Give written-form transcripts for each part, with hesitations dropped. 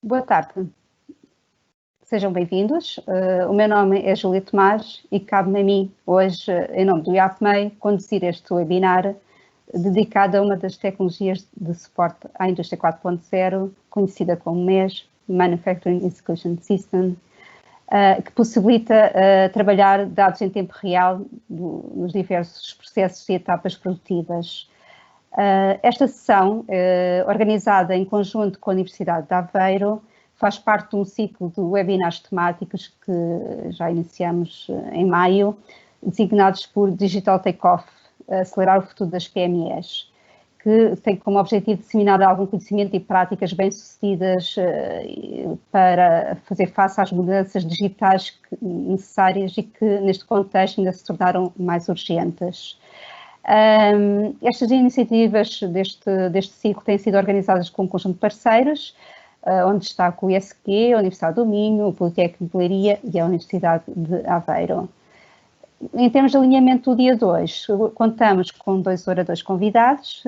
Boa tarde. Sejam bem-vindos. O meu nome é Júlia Tomás e cabe-me a mim, hoje, em nome do IAPMEI, conduzir este webinar dedicado a uma das tecnologias de suporte à indústria 4.0, conhecida como MES, Manufacturing Execution System, que possibilita trabalhar dados em tempo real nos diversos processos e etapas produtivas. Esta sessão, organizada em conjunto com a Universidade de Aveiro, faz parte de um ciclo de webinars temáticos que já iniciamos em maio, designados por Digital Takeoff, acelerar o futuro das PMEs, que tem como objetivo disseminar algum conhecimento e práticas bem-sucedidas para fazer face às mudanças digitais necessárias e que, neste contexto, ainda se tornaram mais urgentes. Estas iniciativas deste ciclo têm sido organizadas com um conjunto de parceiros, onde destaco o ISQ, a Universidade do Minho, o Politécnico de Leiria e a Universidade de Aveiro. Em termos de alinhamento do dia 2, contamos com 2 oradores convidados,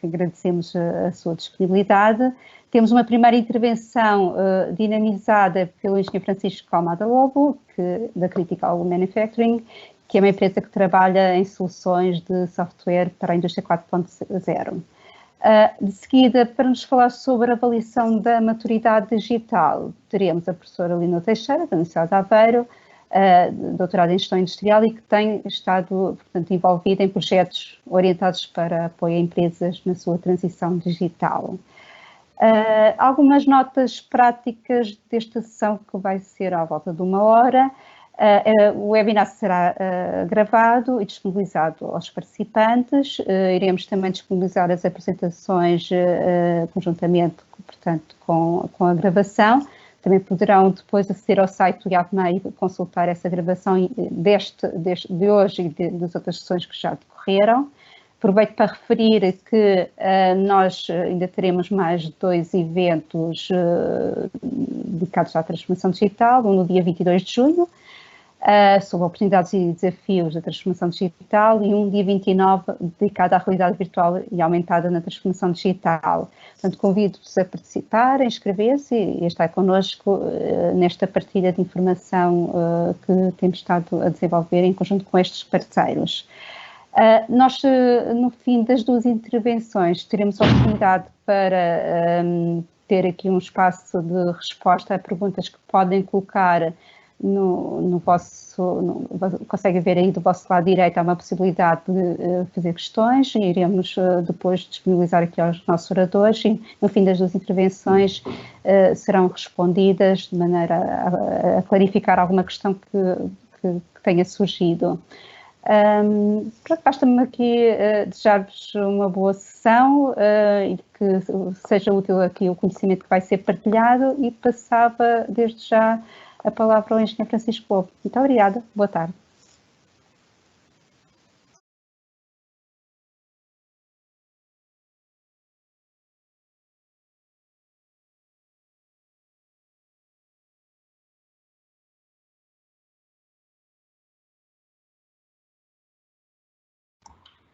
que agradecemos a sua disponibilidade. Temos uma primeira intervenção dinamizada pelo engenheiro Francisco Almada Lobo, da Critical Manufacturing, que é uma empresa que trabalha em soluções de software para a indústria 4.0. De seguida, para nos falar sobre a avaliação da maturidade digital, teremos a professora Lina Teixeira, da Universidade de Aveiro, doutorada em Gestão Industrial e que tem estado, portanto, envolvida em projetos orientados para apoio a empresas na sua transição digital. Algumas notas práticas desta sessão, que vai ser à volta de 1 hora. O webinar será gravado e disponibilizado aos participantes. Iremos também disponibilizar as apresentações conjuntamente, portanto, com a gravação. Também poderão depois aceder ao site do IAPMEI e consultar essa gravação de hoje e das outras sessões que já decorreram. Aproveito para referir que nós ainda teremos mais 2 eventos dedicados à transformação digital, um no dia 22 de junho, sobre oportunidades e desafios da transformação digital, e um dia 29 dedicado à realidade virtual e aumentada na transformação digital. Portanto, convido-vos a participar, a inscrever-se e a estar connosco nesta partilha de informação que temos estado a desenvolver em conjunto com estes parceiros. Nós, no fim das 2 intervenções, teremos a oportunidade para ter aqui um espaço de resposta a perguntas que podem colocar conseguem ver aí do vosso lado direito, há uma possibilidade de fazer questões, e iremos depois disponibilizar aqui aos nossos oradores, e no fim das 2 intervenções serão respondidas de maneira a clarificar alguma questão que tenha surgido. Basta-me aqui desejar-vos uma boa sessão e que seja útil aqui o conhecimento que vai ser partilhado, e passava desde já a palavra ao engenheiro Francisco Lobo. Muito obrigada. Boa tarde.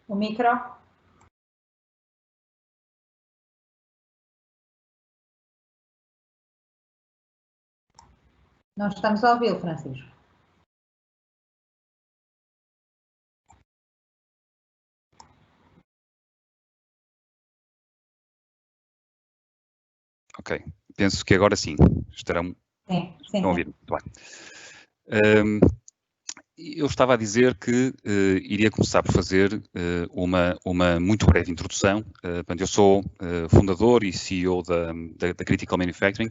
O micro. Não estamos a ouvi-lo, Francisco. Ok, penso que agora sim, estarão a ouvir. Muito bem. Eu estava a dizer que iria começar por fazer uma muito breve introdução. Eu sou fundador e CEO da Critical Manufacturing,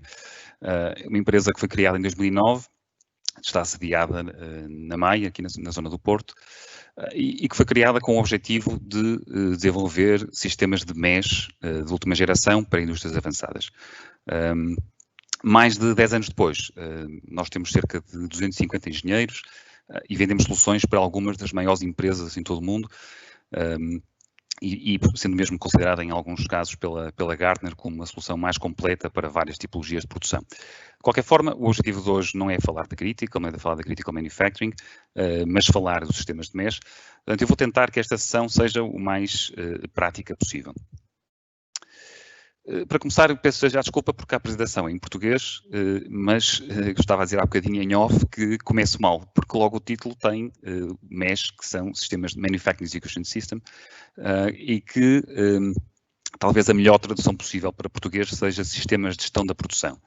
uma empresa que foi criada em 2009, está sediada na Maia, aqui na zona do Porto, e que foi criada com o objetivo de desenvolver sistemas de MES de última geração para indústrias avançadas. Mais de 10 anos depois, nós temos cerca de 250 engenheiros e vendemos soluções para algumas das maiores empresas em todo o mundo, e sendo mesmo considerada em alguns casos pela Gartner como uma solução mais completa para várias tipologias de produção. De qualquer forma, o objetivo de hoje não é falar da Critical, não é falar da Critical Manufacturing, mas falar dos sistemas de MES. Portanto, eu vou tentar que esta sessão seja o mais prática possível. Para começar, eu peço já desculpa porque a apresentação é em português, mas gostava de dizer há bocadinho em off que começo mal, porque logo o título tem MES, que são Sistemas de Manufacturing Execution System, e que talvez a melhor tradução possível para português seja Sistemas de Gestão da Produção.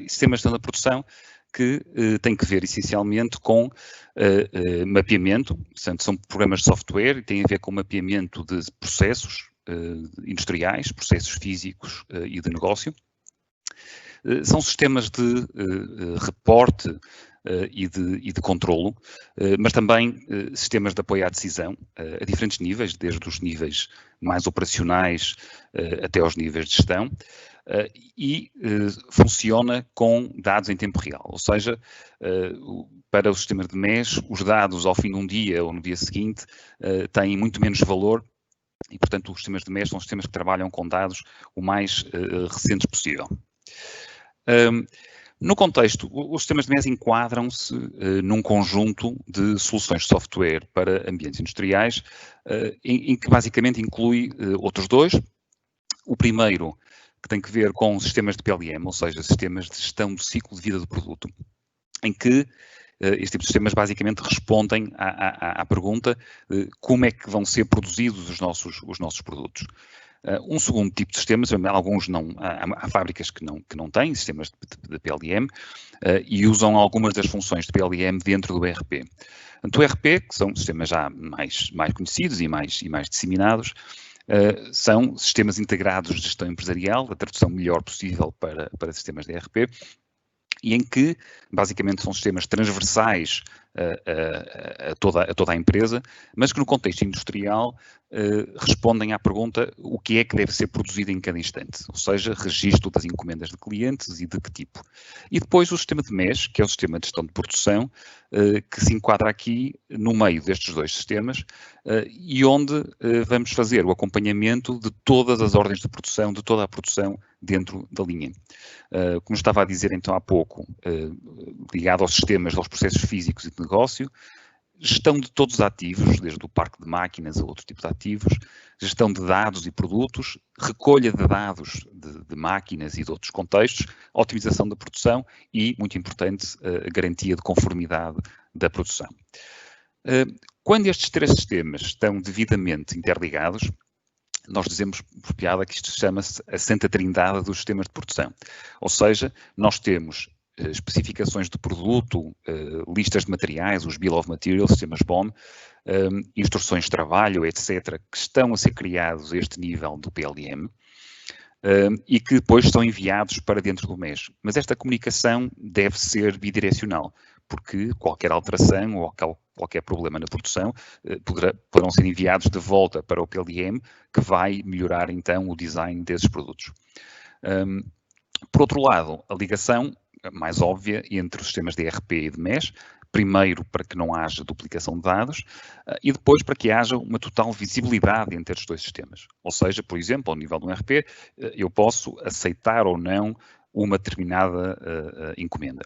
Sistemas de Gestão da Produção que tem que ver essencialmente com mapeamento, portanto, são programas de software e têm a ver com mapeamento de processos industriais, processos físicos e de negócio. São sistemas de reporte e de controlo, mas também sistemas de apoio à decisão a diferentes níveis, desde os níveis mais operacionais até aos níveis de gestão, e funciona com dados em tempo real, ou seja, para os sistemas de MES, os dados ao fim de um dia ou no dia seguinte têm muito menos valor e, portanto, os sistemas de MES são sistemas que trabalham com dados o mais recentes possível. No contexto, os sistemas de MES enquadram-se num conjunto de soluções de software para ambientes industriais, em que basicamente inclui outros dois. O primeiro, que tem que ver com sistemas de PLM, ou seja, sistemas de gestão do ciclo de vida do produto, em que este tipo de sistemas basicamente respondem à pergunta como é que vão ser produzidos os nossos produtos. Um segundo tipo de sistemas, alguns não, há fábricas que não têm sistemas de PLM e usam algumas das funções de PLM dentro do ERP. Portanto, o ERP, que são sistemas já mais conhecidos e mais disseminados, são sistemas integrados de gestão empresarial, a tradução melhor possível para sistemas de ERP, e em que, basicamente, são sistemas transversais a toda a empresa, mas que no contexto industrial respondem à pergunta o que é que deve ser produzido em cada instante, ou seja, registro das encomendas de clientes e de que tipo. E depois o sistema de MES, que é o sistema de gestão de produção, que se enquadra aqui no meio destes dois sistemas e onde vamos fazer o acompanhamento de todas as ordens de produção, de toda a produção dentro da linha. Como estava a dizer então há pouco, ligado aos sistemas, aos processos físicos e de negócio, gestão de todos os ativos, desde o parque de máquinas a outro tipo de ativos, gestão de dados e produtos, recolha de dados de máquinas e de outros contextos, otimização da produção e, muito importante, a garantia de conformidade da produção. Quando estes três sistemas estão devidamente interligados, nós dizemos por piada que isto chama-se a Santa Trindade dos sistemas de produção. Ou seja, nós temos especificações de produto, listas de materiais, os Bill of Materials, sistemas BOM, instruções de trabalho, etc., que estão a ser criados a este nível do PLM e que depois são enviados para dentro do MES. Mas esta comunicação deve ser bidirecional, porque qualquer alteração ou qualquer problema na produção poderão ser enviados de volta para o PLM, que vai melhorar então o design desses produtos. Por outro lado, a ligação mais óbvia entre os sistemas de ERP e de MES, primeiro para que não haja duplicação de dados e depois para que haja uma total visibilidade entre estes dois sistemas. Ou seja, por exemplo, ao nível do ERP, eu posso aceitar ou não uma determinada encomenda.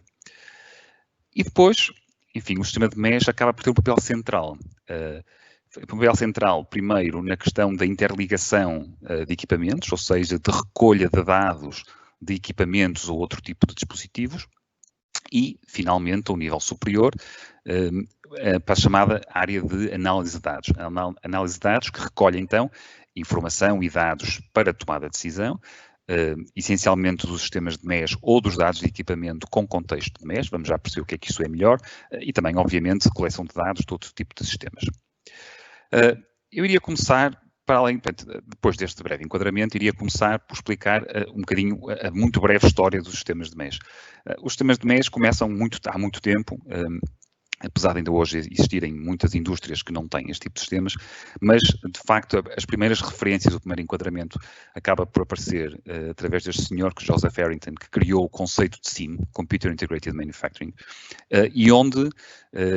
E depois, enfim, o sistema de MES acaba por ter um papel central. Um papel central, primeiro, na questão da interligação de equipamentos, ou seja, de recolha de dados de equipamentos ou outro tipo de dispositivos, e, finalmente, a um nível superior, para a chamada área de análise de dados. Análise de dados que recolhe, então, informação e dados para tomada de decisão, essencialmente dos sistemas de MES ou dos dados de equipamento com contexto de MES, vamos já perceber o que é que isso é melhor, e também, obviamente, coleção de dados de outro tipo de sistemas. Eu iria começar, para além, depois deste breve enquadramento, iria começar por explicar um bocadinho a muito breve história dos sistemas de MES. Os sistemas de MES começam há muito tempo, apesar de ainda hoje existirem muitas indústrias que não têm este tipo de sistemas, mas, de facto, as primeiras referências, o primeiro enquadramento, acaba por aparecer através deste senhor, Joseph Harrington, que criou o conceito de CIM, Computer Integrated Manufacturing, e onde,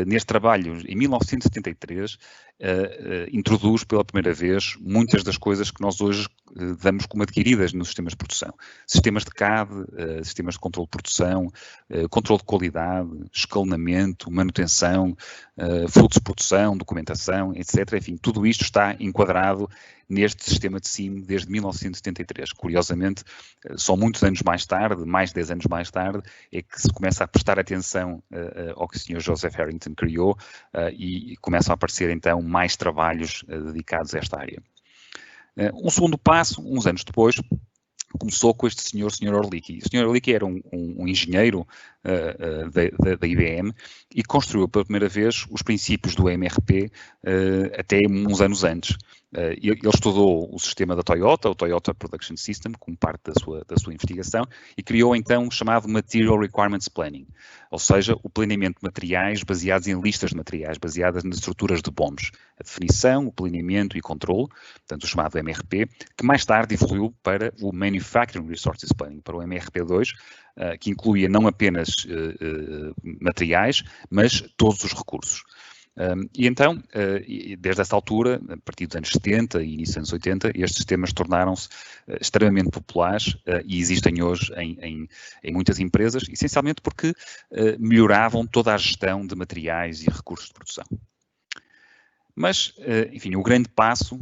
neste trabalho, em 1973, introduz pela primeira vez muitas das coisas que nós hoje damos como adquiridas nos sistemas de produção. Sistemas de CAD, sistemas de controle de produção, controle de qualidade, escalonamento, manutenção, fluxo de produção, documentação, etc. Enfim, tudo isto está enquadrado neste sistema de CIM desde 1973. Curiosamente, só muitos anos mais tarde, mais de 10 anos mais tarde, é que se começa a prestar atenção ao que o Sr. Joseph Harrington criou e começam a aparecer então mais trabalhos dedicados a esta área. Um segundo passo, uns anos depois, começou com este senhor, Sr. Orlicki. O Sr. Orlicki era um engenheiro da IBM e construiu pela primeira vez os princípios do MRP até uns anos antes. Ele estudou o sistema da Toyota, o Toyota Production System, como parte da sua investigação, e criou então o chamado Material Requirements Planning, ou seja, o planeamento de materiais baseados em listas de materiais, baseadas nas estruturas de BOMs. A definição, o planeamento e controle, portanto o chamado MRP, que mais tarde evoluiu para o Manufacturing Resources Planning, para o MRP2, que incluía não apenas materiais, mas todos os recursos. E então, desde essa altura, a partir dos anos 70 e início dos anos 80, estes sistemas tornaram-se extremamente populares e existem hoje em muitas empresas, essencialmente porque melhoravam toda a gestão de materiais e recursos de produção. Mas, enfim, o grande passo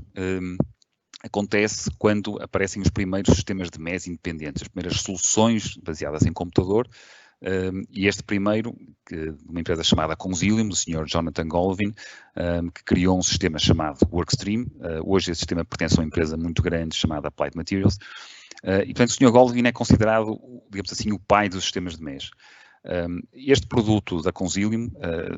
acontece quando aparecem os primeiros sistemas de MES independentes, as primeiras soluções baseadas em computador. E este primeiro, de uma empresa chamada Consilium, do Sr. Jonathan Golovin, que criou um sistema chamado Workstream. Hoje esse sistema pertence a uma empresa muito grande chamada Applied Materials. E, portanto, o Sr. Golovin é considerado, digamos assim, o pai dos sistemas de MES. Este produto da Consilium,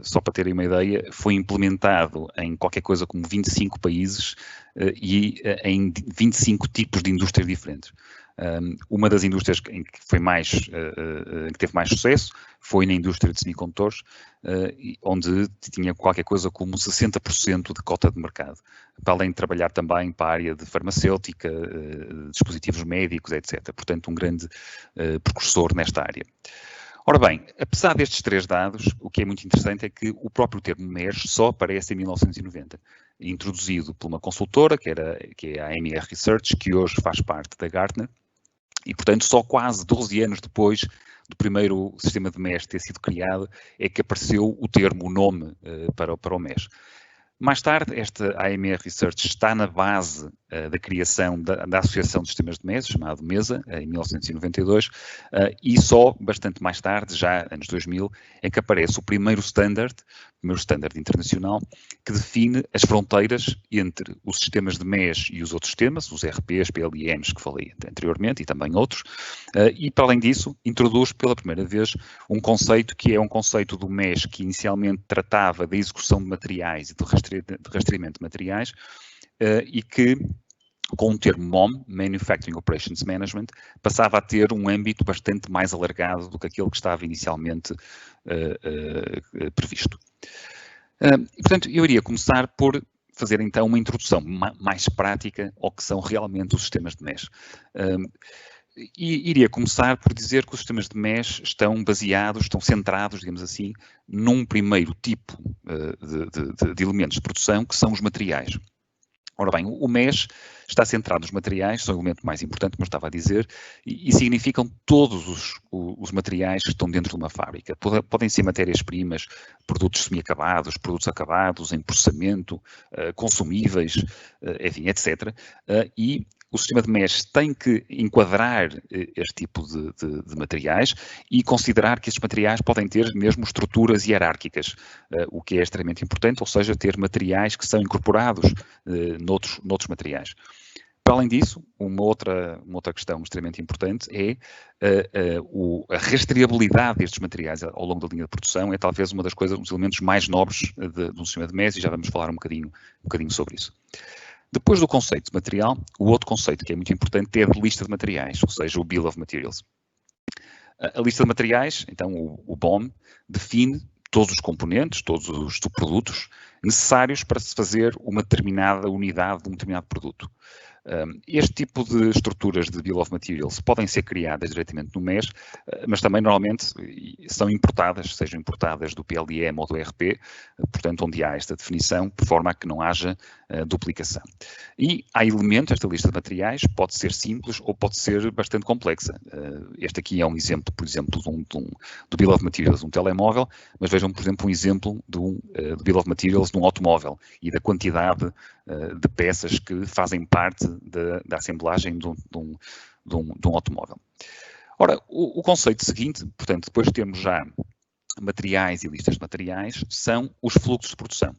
só para terem uma ideia, foi implementado em qualquer coisa como 25 países e em 25 tipos de indústrias diferentes. Uma das indústrias em que que teve mais sucesso foi na indústria de semicondutores, onde tinha qualquer coisa como 60% de cota de mercado, para além de trabalhar também para a área de farmacêutica, dispositivos médicos, etc. Portanto, um grande precursor nesta área. Ora bem, apesar destes três dados, o que é muito interessante é que o próprio termo MES só aparece em 1990, introduzido por uma consultora, que é a AMR Research, que hoje faz parte da Gartner, e, portanto, só quase 12 anos depois do primeiro sistema de MES ter sido criado, é que apareceu o termo, o nome para o MES. Mais tarde, esta AMR Research está na base da criação da Associação de Sistemas de MES, chamado MESA, em 1992, e só bastante mais tarde, já anos 2000, é que aparece o primeiro standard internacional, que define as fronteiras entre os sistemas de MES e os outros sistemas, os RPs, PLMs que falei anteriormente e também outros, e para além disso introduz pela primeira vez um conceito que é um conceito do MES que inicialmente tratava da execução de materiais e de rastreamento de materiais e que com o termo MOM, Manufacturing Operations Management, passava a ter um âmbito bastante mais alargado do que aquele que estava inicialmente previsto. E, portanto, eu iria começar por fazer então uma introdução mais prática ao que são realmente os sistemas de MES. E iria começar por dizer que os sistemas de MES estão centrados, digamos assim, num primeiro tipo de elementos de produção, que são os materiais. Ora bem, o MES está centrado nos materiais, são o elemento mais importante, como eu estava a dizer, e significam todos os materiais que estão dentro de uma fábrica. Podem ser matérias-primas, produtos semi-acabados, produtos acabados, em processamento, consumíveis, enfim, etc. E o sistema de MES tem que enquadrar este tipo de materiais e considerar que estes materiais podem ter mesmo estruturas hierárquicas, o que é extremamente importante, ou seja, ter materiais que são incorporados noutros materiais. Para além disso, uma outra questão extremamente importante é a rastreabilidade destes materiais ao longo da linha de produção. É talvez um dos elementos mais nobres de um sistema de MES e já vamos falar um bocadinho sobre isso. Depois do conceito de material, o outro conceito que é muito importante é a de lista de materiais, ou seja, o Bill of Materials. A lista de materiais, então o BOM, define todos os componentes, todos os produtos necessários para se fazer uma determinada unidade de um determinado produto. Este tipo de estruturas de Bill of Materials podem ser criadas diretamente no MES, mas também normalmente são importadas, sejam importadas do PLM ou do ERP, portanto onde há esta definição, de forma a que não haja duplicação. E há elementos, esta lista de materiais pode ser simples ou pode ser bastante complexa. Este aqui é um exemplo, por exemplo, do Bill of Materials de um telemóvel, mas vejam, por exemplo, um exemplo do Bill of Materials de um automóvel e da quantidade de peças que fazem parte da assemblagem de um automóvel. Ora, o conceito seguinte, portanto, depois temos já materiais e listas de materiais, são os fluxos de produção.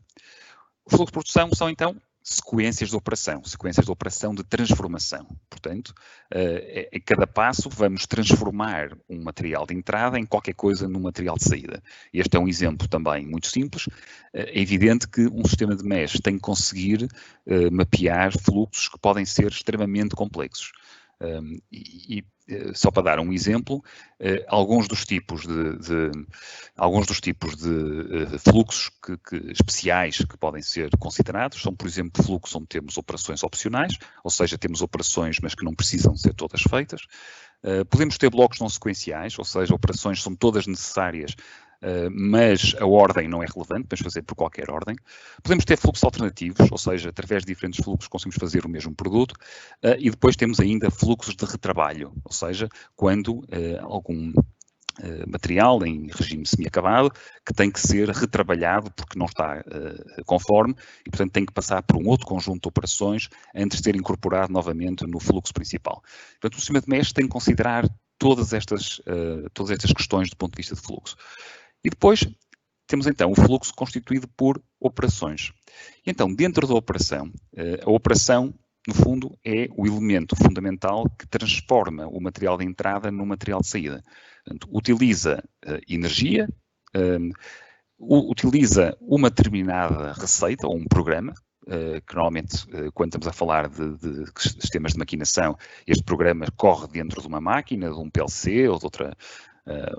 Os fluxos de produção são, então, sequências de operação de transformação. Portanto, em cada passo vamos transformar um material de entrada em qualquer coisa num material de saída. Este é um exemplo também muito simples. É evidente que um sistema de MES tem que conseguir mapear fluxos que podem ser extremamente complexos. Só para dar um exemplo, alguns dos tipos de fluxos especiais que podem ser considerados são, por exemplo, fluxos onde temos operações opcionais, ou seja, temos operações mas que não precisam ser todas feitas. Podemos ter blocos não sequenciais, ou seja, operações são todas necessárias, mas a ordem não é relevante, podemos fazer por qualquer ordem. Podemos ter fluxos alternativos, ou seja, através de diferentes fluxos conseguimos fazer o mesmo produto, e depois temos ainda fluxos de retrabalho, ou seja, quando algum material em regime semi-acabado que tem que ser retrabalhado porque não está conforme e, portanto, tem que passar por um outro conjunto de operações antes de ser incorporado novamente no fluxo principal. Portanto, o sistema de MES tem que considerar todas estas questões do ponto de vista de fluxo. E depois temos então o fluxo constituído por operações. E então, dentro da operação, a operação, no fundo, é o elemento fundamental que transforma o material de entrada no material de saída. Portanto, utiliza energia, utiliza uma determinada receita ou um programa, que normalmente, quando estamos a falar de sistemas de maquinação, este programa corre dentro de uma máquina, de um PLC ou de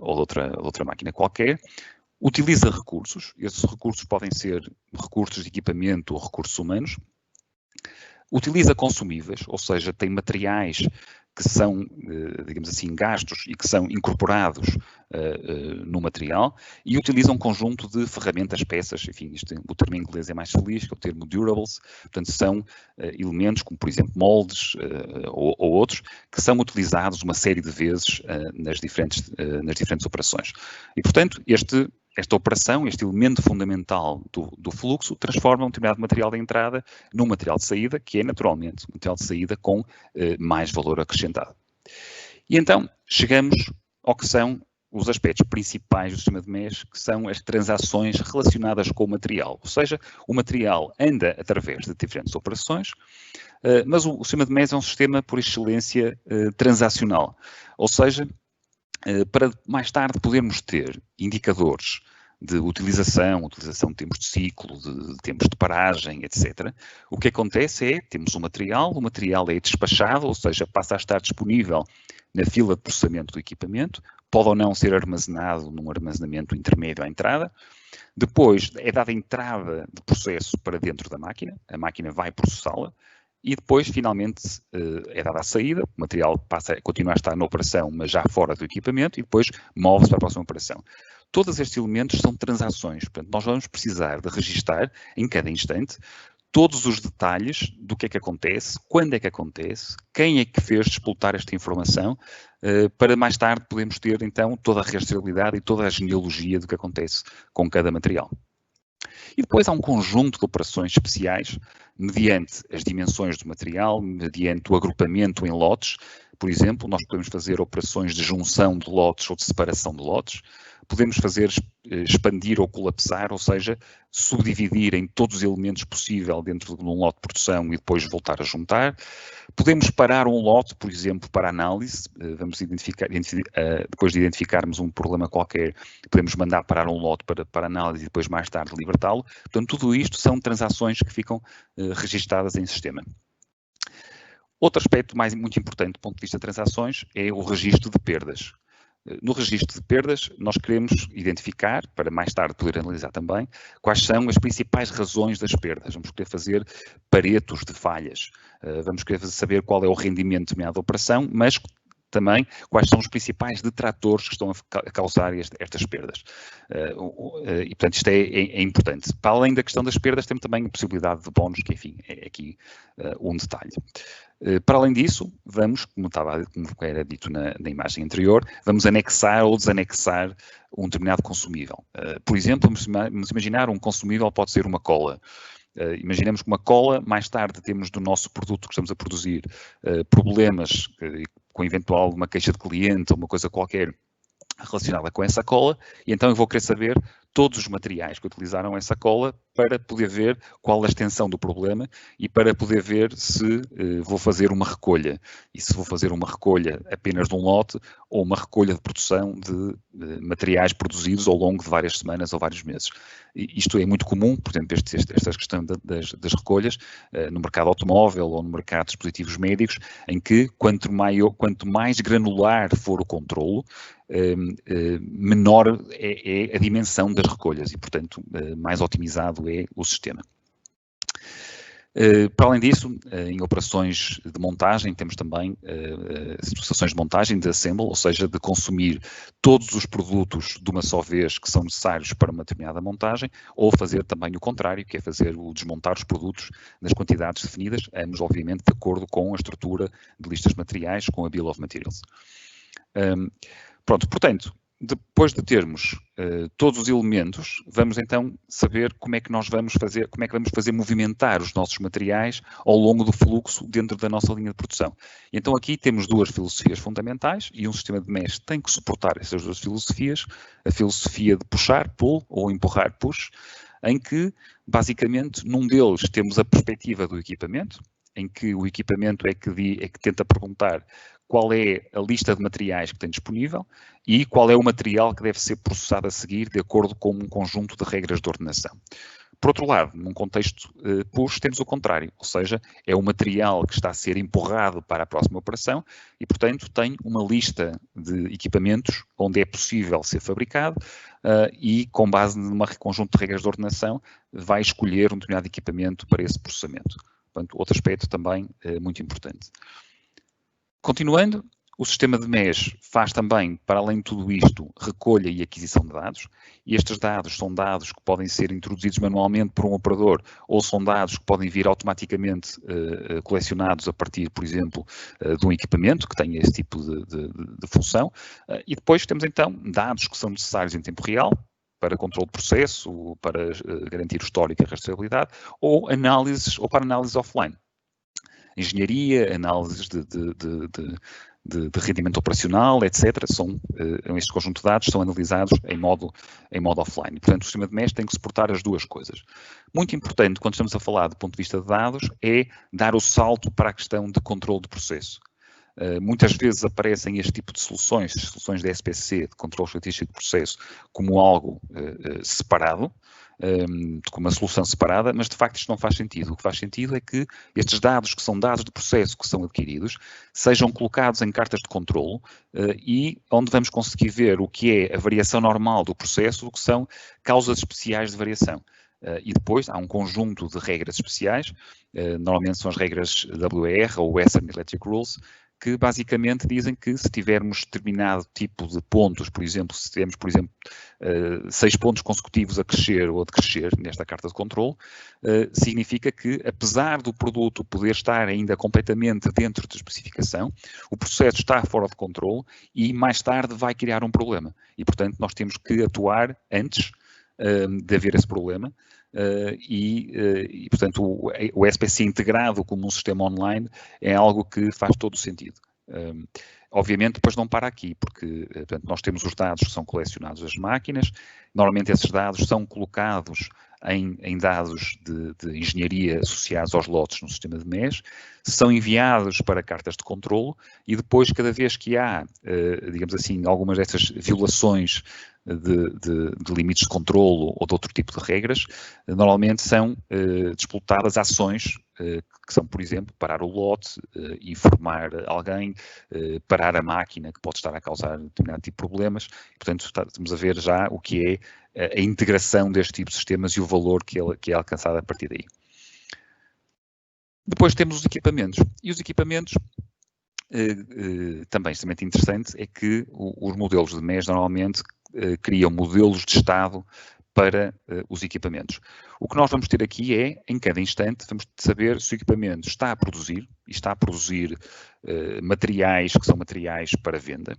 outra máquina qualquer. Utiliza recursos, esses recursos podem ser recursos de equipamento ou recursos humanos. Utiliza consumíveis, ou seja, tem materiais que são, digamos assim, gastos e que são incorporados no material, e utiliza um conjunto de ferramentas, peças, enfim, o termo em inglês é mais feliz, que é o termo durables, portanto são elementos como, por exemplo, moldes ou outros, que são utilizados uma série de vezes nas diferentes operações. E, portanto, esta operação, este elemento fundamental do fluxo, transforma um determinado material de entrada num material de saída, que é naturalmente um material de saída com mais valor acrescentado. E então chegamos ao que são os aspectos principais do sistema de MES, que são as transações relacionadas com o material. Ou seja, o material anda através de diferentes operações, mas o sistema de MES é um sistema, por excelência, transacional. Ou seja, para mais tarde podermos ter indicadores de utilização de tempos de ciclo, de tempos de paragem, etc. O que acontece é, temos o material é despachado, ou seja, passa a estar disponível na fila de processamento do equipamento, pode ou não ser armazenado num armazenamento intermédio à entrada. Depois é dada a entrada de processo para dentro da máquina, a máquina vai processá-la, e depois, finalmente, é dada a saída, o material continua a estar na operação, mas já fora do equipamento, e depois move-se para a próxima operação. Todos estes elementos são transações, portanto, nós vamos precisar de registar, em cada instante, todos os detalhes do que é que acontece, quando é que acontece, quem é que fez desplotar esta informação, para mais tarde podermos ter, então, toda a rastreabilidade e toda a genealogia do que acontece com cada material. E depois há um conjunto de operações especiais, mediante as dimensões do material, mediante o agrupamento em lotes. Por exemplo, nós podemos fazer operações de junção de lotes ou de separação de lotes. Podemos fazer expandir ou colapsar, ou seja, subdividir em todos os elementos possível dentro de um lote de produção e depois voltar a juntar. Podemos parar um lote, por exemplo, para análise. Vamos identificar, depois de identificarmos um problema qualquer, podemos mandar parar um lote para análise e depois mais tarde libertá-lo. Portanto, tudo isto são transações que ficam registadas em sistema. Outro aspecto muito importante do ponto de vista de transações é o registro de perdas. No registro de perdas, nós queremos identificar, para mais tarde poder analisar também, quais são as principais razões das perdas. Vamos querer fazer paretos de falhas, vamos querer saber qual é o rendimento de determinada operação, mas também quais são os principais detratores que estão a causar estas perdas. E, portanto, isto é importante. Para além da questão das perdas, temos também a possibilidade de bónus, que, enfim, é aqui um detalhe. Para além disso, vamos, como era dito na imagem anterior, vamos anexar ou desanexar um determinado consumível. Por exemplo, vamos imaginar um consumível pode ser uma cola. Imaginemos que uma cola, mais tarde temos do nosso produto que estamos a produzir problemas com eventual uma queixa de cliente ou uma coisa qualquer relacionada com essa cola, e então eu vou querer saber todos os materiais que utilizaram essa cola para poder ver qual a extensão do problema e para poder ver se vou fazer uma recolha. E se vou fazer uma recolha apenas de um lote ou uma recolha de produção de materiais produzidos ao longo de várias semanas ou vários meses. E isto é muito comum, por exemplo, esta questão das recolhas no mercado automóvel ou no mercado de dispositivos médicos, em que quanto mais granular for o controlo, menor é a dimensão das recolhas e, portanto, mais otimizado é o sistema. Para além disso, em operações de montagem, temos também situações de montagem, de assemble, ou seja, de consumir todos os produtos de uma só vez que são necessários para uma determinada montagem, ou fazer também o contrário, que é desmontar os produtos nas quantidades definidas, ambos, obviamente, de acordo com a estrutura de listas de materiais, com a Bill of Materials. Pronto, portanto, depois de termos todos os elementos, vamos então saber como é que vamos fazer movimentar os nossos materiais ao longo do fluxo dentro da nossa linha de produção. E então aqui temos duas filosofias fundamentais e um sistema de mesh tem que suportar essas duas filosofias, a filosofia de puxar, pull, ou empurrar, push, em que, basicamente, num deles temos a perspectiva do equipamento, em que o equipamento é que tenta perguntar qual é a lista de materiais que tem disponível e qual é o material que deve ser processado a seguir de acordo com um conjunto de regras de ordenação. Por outro lado, num contexto push, temos o contrário, ou seja, é o material que está a ser empurrado para a próxima operação e, portanto, tem uma lista de equipamentos onde é possível ser fabricado e, com base num conjunto de regras de ordenação, vai escolher um determinado equipamento para esse processamento. Portanto, outro aspecto também muito importante. Continuando, o sistema de mesh faz também, para além de tudo isto, recolha e aquisição de dados. E estes dados são dados que podem ser introduzidos manualmente por um operador ou são dados que podem vir automaticamente colecionados a partir, por exemplo, de um equipamento que tenha esse tipo de função. E depois temos então dados que são necessários em tempo real, para controle de processo, para garantir o histórico e a rastreabilidade, ou para análise offline. Engenharia, análises de rendimento operacional, etc. Este conjunto de dados são analisados em modo offline. Portanto, o sistema de mesh tem que suportar as duas coisas. Muito importante, quando estamos a falar do ponto de vista de dados, é dar o salto para a questão de controle de processo. Muitas vezes aparecem este tipo de soluções de SPC, de controle estatístico de processo, como algo separado, como uma solução separada, mas de facto isto não faz sentido. O que faz sentido é que estes dados, que são dados de processo que são adquiridos, sejam colocados em cartas de controlo e onde vamos conseguir ver o que é a variação normal do processo, o que são causas especiais de variação. E depois há um conjunto de regras especiais, normalmente são as regras WER ou Western Electric Rules, que basicamente dizem que se tivermos determinado tipo de pontos, por exemplo, se tivermos, 6 pontos consecutivos a crescer ou a decrescer nesta carta de controle, significa que, apesar do produto poder estar ainda completamente dentro de especificação, o processo está fora de controle e mais tarde vai criar um problema. E, portanto, nós temos que atuar antes de haver esse problema. Portanto, o SPC integrado como um sistema online é algo que faz todo o sentido. Obviamente, depois não para aqui, porque portanto, nós temos os dados que são colecionados das máquinas, normalmente esses dados são colocados em dados de engenharia associados aos lotes no sistema de mesh, são enviados para cartas de controlo e depois, cada vez que há, digamos assim, algumas dessas violações de limites de controlo ou de outro tipo de regras, normalmente são disputadas ações que são, por exemplo, parar o lote, informar alguém, parar a máquina que pode estar a causar determinado tipo de problemas. Portanto, estamos a ver já o que é a integração deste tipo de sistemas e o valor que é alcançado a partir daí. Depois temos os equipamentos. E os equipamentos, também extremamente interessante, é que os modelos de MES normalmente criam modelos de estado para os equipamentos. O que nós vamos ter aqui é, em cada instante, vamos saber se o equipamento está a produzir, e está a produzir materiais que são materiais para venda,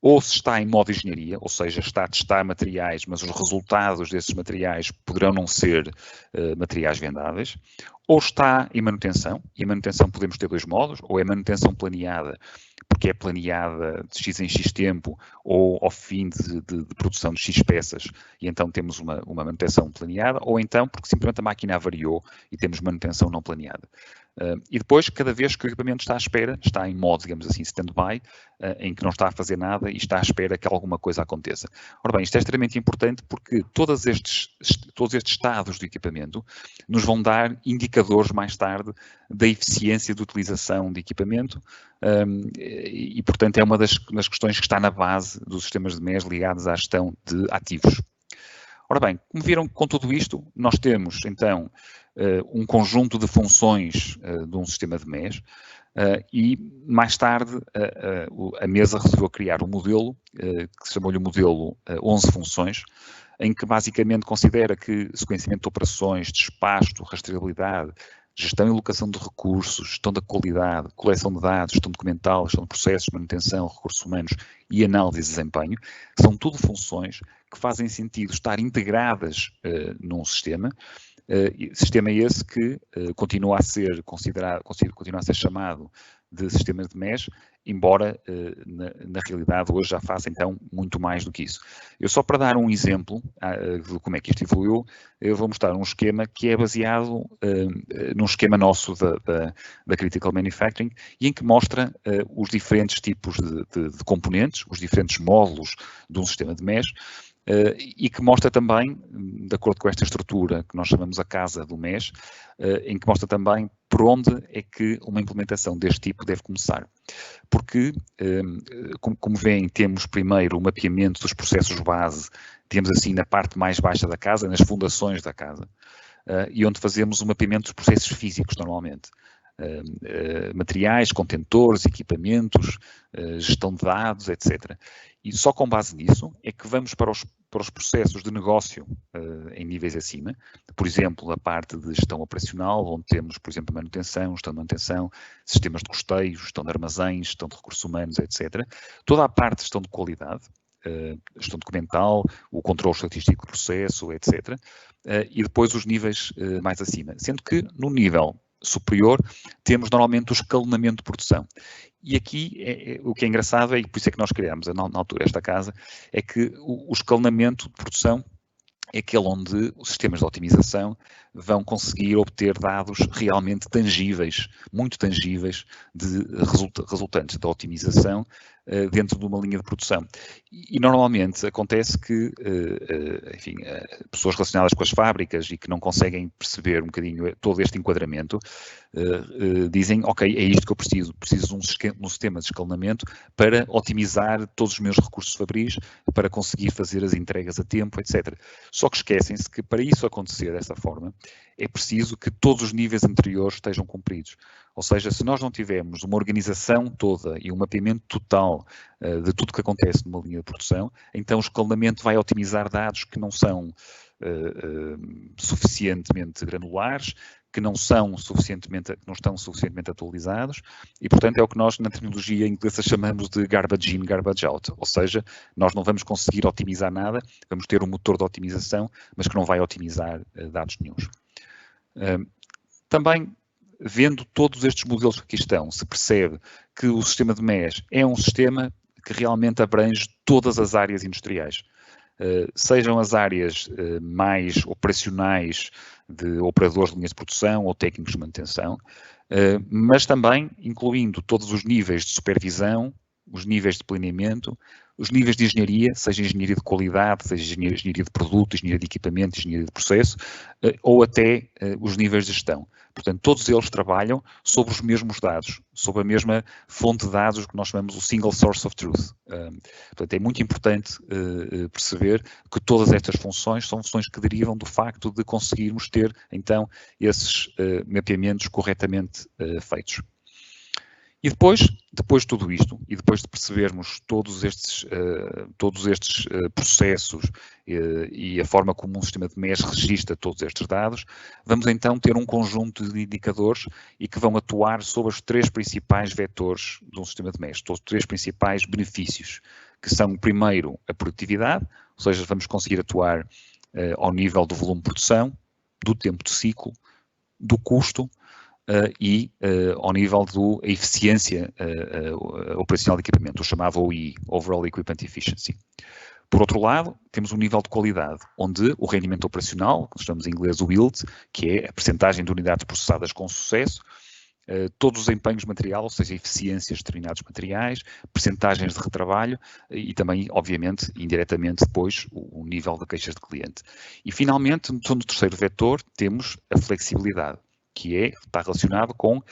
ou se está em modo de engenharia, ou seja, está a testar materiais, mas os resultados desses materiais poderão não ser materiais vendáveis, ou está em manutenção, e a manutenção podemos ter dois modos, ou é manutenção planeada, porque é planeada de X em X tempo, ou ao fim de produção de X peças, e então temos uma manutenção planeada, ou então porque simplesmente a máquina avariou e temos manutenção não planeada. E depois, cada vez que o equipamento está à espera, está em modo, digamos assim, stand-by, em que não está a fazer nada e está à espera que alguma coisa aconteça. Ora bem, isto é extremamente importante porque todos estes estados do equipamento nos vão dar indicadores mais tarde da eficiência de utilização de equipamento e, portanto, é uma das questões que está na base dos sistemas de MES ligados à gestão de ativos. Ora bem, como viram com tudo isto, nós temos, então, um conjunto de funções de um sistema de MES e, mais tarde, a mesa resolveu criar um modelo, que se chamou-lhe o modelo 11 funções, em que basicamente considera que sequenciamento de operações, despacho, rastreabilidade, gestão e alocação de recursos, gestão da qualidade, coleção de dados, gestão documental, gestão de processos, manutenção, recursos humanos e análise de desempenho, são tudo funções que fazem sentido estar integradas num sistema, sistema esse que continua a ser considerado, continua a ser chamado de sistema de MES, embora na realidade hoje já faça então muito mais do que isso. Eu só para dar um exemplo de como é que isto evoluiu, eu vou mostrar um esquema que é baseado num esquema nosso da Critical Manufacturing e em que mostra os diferentes tipos de componentes, os diferentes módulos de um sistema de MES, e que mostra também, de acordo com esta estrutura que nós chamamos a casa do MES, em que mostra também por onde é que uma implementação deste tipo deve começar. Porque, como veem, temos primeiro o mapeamento dos processos base, temos assim na parte mais baixa da casa, nas fundações da casa, e onde fazemos o mapeamento dos processos físicos normalmente. Materiais, contentores, equipamentos, gestão de dados, etc. E só com base nisso é que vamos para os processos de negócio em níveis acima, por exemplo, a parte de gestão operacional, onde temos, por exemplo, manutenção, gestão de manutenção, sistemas de custeio, gestão de armazéns, gestão de recursos humanos, etc. Toda a parte de gestão de qualidade, gestão documental, o controle estatístico do processo, etc. E depois os níveis mais acima, sendo que no nível superior, temos normalmente o escalonamento de produção. E aqui, o que é engraçado, e por isso é que nós criamos na altura esta casa, é que o escalonamento de produção é aquele onde os sistemas de otimização vão conseguir obter dados realmente tangíveis, muito tangíveis, resultantes da otimização dentro de uma linha de produção. E normalmente acontece que, enfim, pessoas relacionadas com as fábricas e que não conseguem perceber um bocadinho todo este enquadramento, dizem, ok, é isto que eu preciso de um sistema de escalonamento para otimizar todos os meus recursos fabris, para conseguir fazer as entregas a tempo, etc. Só que esquecem-se que para isso acontecer dessa forma, é preciso que todos os níveis anteriores estejam cumpridos. Ou seja, se nós não tivermos uma organização toda e um mapeamento total de tudo que acontece numa linha de produção, então o escalonamento vai otimizar dados que não são suficientemente granulares, que não estão suficientemente atualizados e, portanto, é o que nós na terminologia inglesa chamamos de garbage in, garbage out. Ou seja, nós não vamos conseguir otimizar nada, vamos ter um motor de otimização, mas que não vai otimizar dados nenhuns. Também, vendo todos estes modelos que aqui estão, se percebe que o sistema de MES é um sistema que realmente abrange todas as áreas industriais. Sejam as áreas mais operacionais de operadores de linhas de produção ou técnicos de manutenção, mas também incluindo todos os níveis de supervisão, os níveis de planeamento, os níveis de engenharia, seja engenharia de qualidade, seja engenharia de produto, engenharia de equipamento, engenharia de processo, ou até os níveis de gestão. Portanto, todos eles trabalham sobre os mesmos dados, sobre a mesma fonte de dados que nós chamamos o single source of truth. Portanto, é muito importante perceber que todas estas funções são funções que derivam do facto de conseguirmos ter, então, esses mapeamentos corretamente feitos. E depois de tudo isto, e depois de percebermos todos estes processos e a forma como um sistema de MES registra todos estes dados, vamos então ter um conjunto de indicadores e que vão atuar sobre os 3 principais vetores de um sistema de MES, os 3 principais benefícios, que são, primeiro, a produtividade, ou seja, vamos conseguir atuar ao nível do volume de produção, do tempo de ciclo, do custo, e ao nível da eficiência operacional de equipamento, o chamado OEE, Overall Equipment Efficiency. Por outro lado, temos um nível de qualidade, onde o rendimento operacional, que chamamos em inglês o yield, que é a percentagem de unidades processadas com sucesso, todos os empenhos de material, ou seja, eficiências de determinados materiais, percentagens de retrabalho e também, obviamente, indiretamente depois, o nível de queixas de cliente. E, finalmente, no terceiro vetor, temos a flexibilidade, que está relacionado com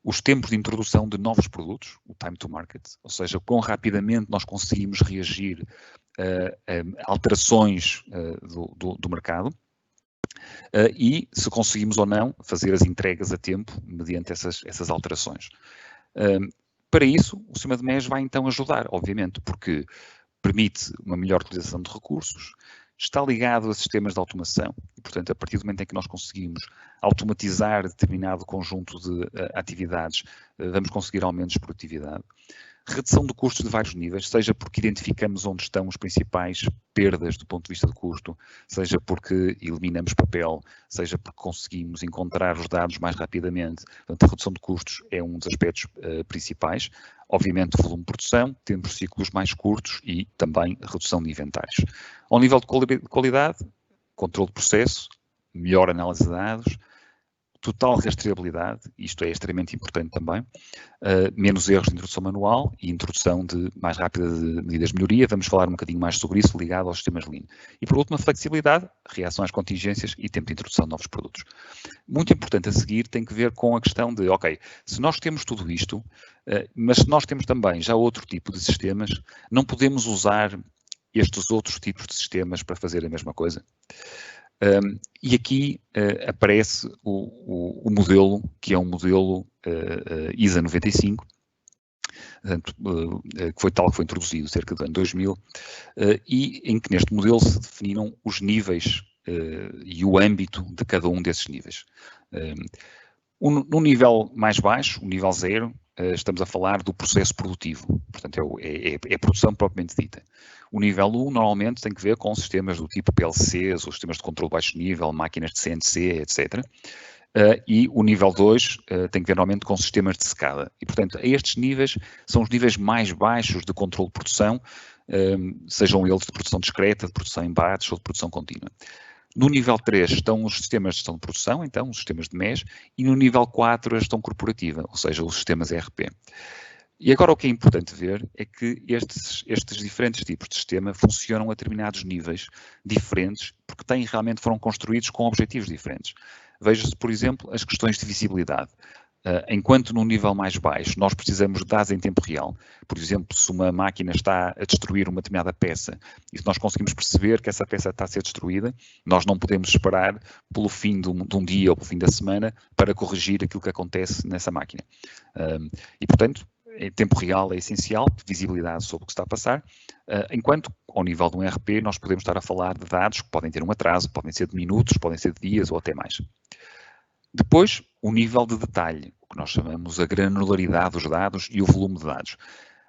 os tempos de introdução de novos produtos, o time to market, ou seja, quão rapidamente nós conseguimos reagir a alterações do mercado e se conseguimos ou não fazer as entregas a tempo mediante essas alterações. Para isso, o sistema de MES vai então ajudar, obviamente, porque permite uma melhor utilização de recursos, está ligado a sistemas de automação e, portanto, a partir do momento em que nós conseguimos automatizar determinado conjunto de atividades, vamos conseguir aumentos de produtividade. Redução de custos de vários níveis, seja porque identificamos onde estão as principais perdas do ponto de vista de custo, seja porque eliminamos papel, seja porque conseguimos encontrar os dados mais rapidamente. Portanto, a redução de custos é um dos aspectos principais. Obviamente, volume de produção, temos ciclos mais curtos e também redução de inventários. Ao nível de qualidade, controle de processo, melhor análise de dados, total rastreabilidade, isto é extremamente importante também, menos erros de introdução manual e introdução mais rápida de medidas de melhoria. Vamos falar um bocadinho mais sobre isso ligado aos sistemas Lean. E por último, a flexibilidade, reação às contingências e tempo de introdução de novos produtos. Muito importante a seguir tem que ver com a questão de, ok, se nós temos tudo isto, mas se nós temos também já outro tipo de sistemas, não podemos usar estes outros tipos de sistemas para fazer a mesma coisa. E aqui aparece o modelo, que é um modelo ISA 95, que foi introduzido cerca do ano 2000, e em que neste modelo se definiram os níveis e o âmbito de cada um desses níveis. No nível mais baixo, o nível 0, estamos a falar do processo produtivo, portanto é a produção propriamente dita. O nível 1 normalmente tem que ver com sistemas do tipo PLCs, ou sistemas de controle de baixo nível, máquinas de CNC, etc. E o nível 2 tem que ver normalmente com sistemas de secada. E, portanto, estes níveis são os níveis mais baixos de controle de produção, sejam eles de produção discreta, de produção em batch ou de produção contínua. No nível 3 estão os sistemas de gestão de produção, então os sistemas de MES, e no nível 4 a gestão corporativa, ou seja, os sistemas ERP. E agora o que é importante ver é que estes diferentes tipos de sistema funcionam a determinados níveis diferentes, porque foram construídos com objetivos diferentes. Veja-se, por exemplo, as questões de visibilidade. Enquanto no nível mais baixo nós precisamos de dados em tempo real, por exemplo, se uma máquina está a destruir uma determinada peça e se nós conseguimos perceber que essa peça está a ser destruída, nós não podemos esperar pelo fim de um dia ou pelo fim da semana para corrigir aquilo que acontece nessa máquina. E, portanto, em tempo real é essencial, visibilidade sobre o que está a passar, enquanto ao nível de um ERP nós podemos estar a falar de dados que podem ter um atraso, podem ser de minutos, podem ser de dias ou até mais. Depois, o nível de detalhe, o que nós chamamos a granularidade dos dados e o volume de dados.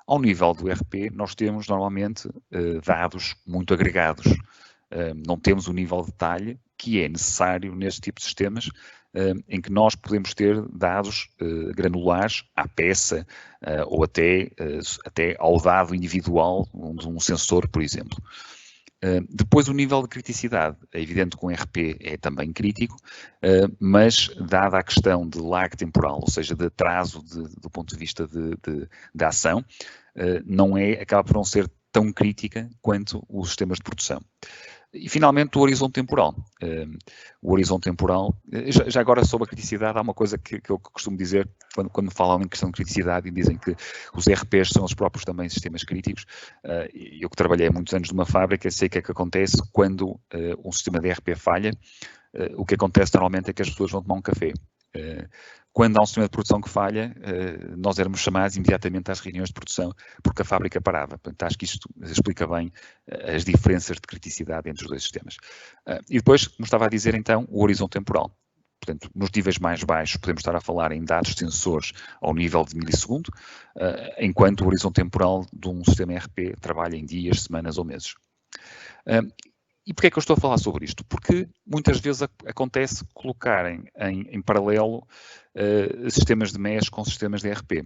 Ao nível do ERP, nós temos normalmente dados muito agregados. Não temos o nível de detalhe que é necessário neste tipo de sistemas, em que nós podemos ter dados granulares à peça ou até ao dado individual de um sensor, por exemplo. Depois o nível de criticidade, é evidente que o ERP é também crítico, mas dada a questão de lag temporal, ou seja, de atraso do ponto de vista da ação, acaba por não ser tão crítica quanto os sistemas de produção. E, finalmente, o horizonte temporal. O horizonte temporal, já agora sobre a criticidade, há uma coisa que eu costumo dizer, quando falam em questão de criticidade e dizem que os ERPs são os próprios também sistemas críticos. Eu que trabalhei há muitos anos numa fábrica, sei o que é que acontece quando um sistema de ERP falha. O que acontece normalmente é que as pessoas vão tomar um café. Quando há um sistema de produção que falha, nós éramos chamados imediatamente às reuniões de produção porque a fábrica parava. Portanto, acho que isto explica bem as diferenças de criticidade entre os dois sistemas. E depois, como estava a dizer então, o horizonte temporal. Portanto, nos níveis mais baixos podemos estar a falar em dados de sensores ao nível de milissegundo, enquanto o horizonte temporal de um sistema ERP trabalha em dias, semanas ou meses. E porquê é que eu estou a falar sobre isto? Porque muitas vezes acontece colocarem em paralelo sistemas de MES com sistemas de ERP.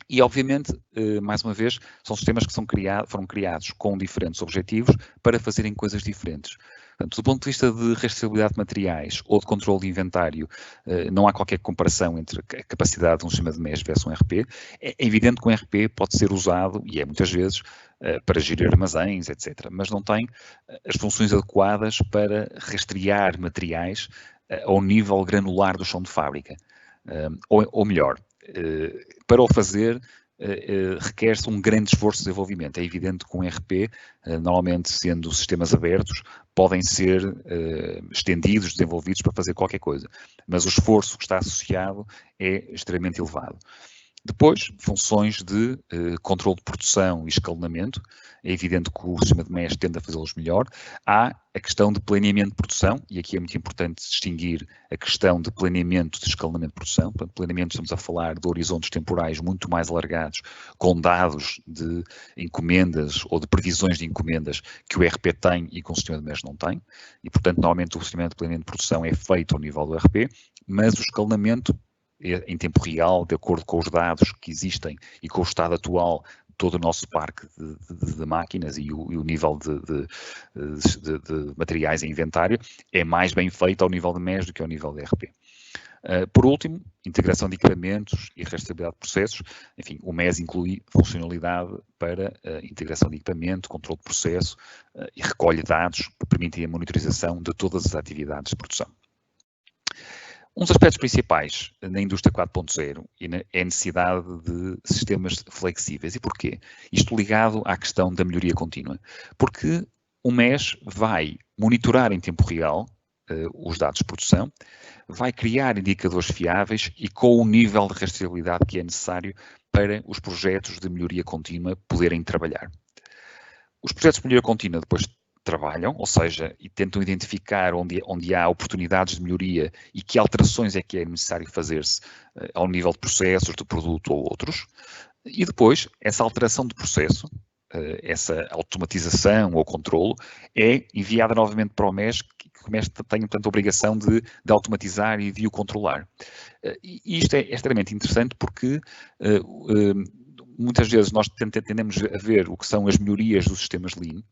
E, obviamente, mais uma vez, são sistemas que foram criados com diferentes objetivos para fazerem coisas diferentes. Portanto, do ponto de vista de rastreabilidade de materiais ou de controle de inventário, não há qualquer comparação entre a capacidade de um sistema de MES versus um ERP. É evidente que um ERP pode ser usado, e é muitas vezes, para gerir armazéns, etc. Mas não tem as funções adequadas para rastrear materiais ao nível granular do chão de fábrica. Ou melhor, para o fazer, requer-se um grande esforço de desenvolvimento. É evidente que um ERP, normalmente sendo sistemas abertos, podem ser estendidos, desenvolvidos para fazer qualquer coisa. Mas o esforço que está associado é extremamente elevado. Depois, funções de controle de produção e escalonamento. É evidente que o sistema de MES tende a fazê-los melhor. Há a questão de planeamento de produção, e aqui é muito importante distinguir a questão de planeamento de escalonamento de produção. Portanto, planeamento, estamos a falar de horizontes temporais muito mais alargados, com dados de encomendas ou de previsões de encomendas que o ERP tem e que o sistema de MES não tem. E, portanto, normalmente o sistema de planeamento de produção é feito ao nível do ERP, mas o escalonamento em tempo real, de acordo com os dados que existem e com o estado atual de todo o nosso parque de máquinas e o nível de materiais em inventário, é mais bem feito ao nível de MES do que ao nível de ERP. Por último, integração de equipamentos e rastreabilidade de processos. Enfim, o MES inclui funcionalidade para integração de equipamento, controle de processo e recolhe dados que permitem a monitorização de todas as atividades de produção. Um dos aspectos principais na indústria 4.0 é a necessidade de sistemas flexíveis. E porquê? Isto ligado à questão da melhoria contínua. Porque o MES vai monitorar em tempo real os dados de produção, vai criar indicadores fiáveis e com o nível de rastreabilidade que é necessário para os projetos de melhoria contínua poderem trabalhar. Os projetos de melhoria contínua depois trabalham, ou seja, e tentam identificar onde há oportunidades de melhoria e que alterações é que é necessário fazer-se ao nível de processos, de produto ou outros. E depois, essa alteração de processo, essa automatização ou controlo, é enviada novamente para o MES, que o MES tem, portanto, a obrigação de automatizar e de o controlar. E isto é extremamente interessante porque muitas vezes nós tendemos a ver o que são as melhorias dos sistemas Lean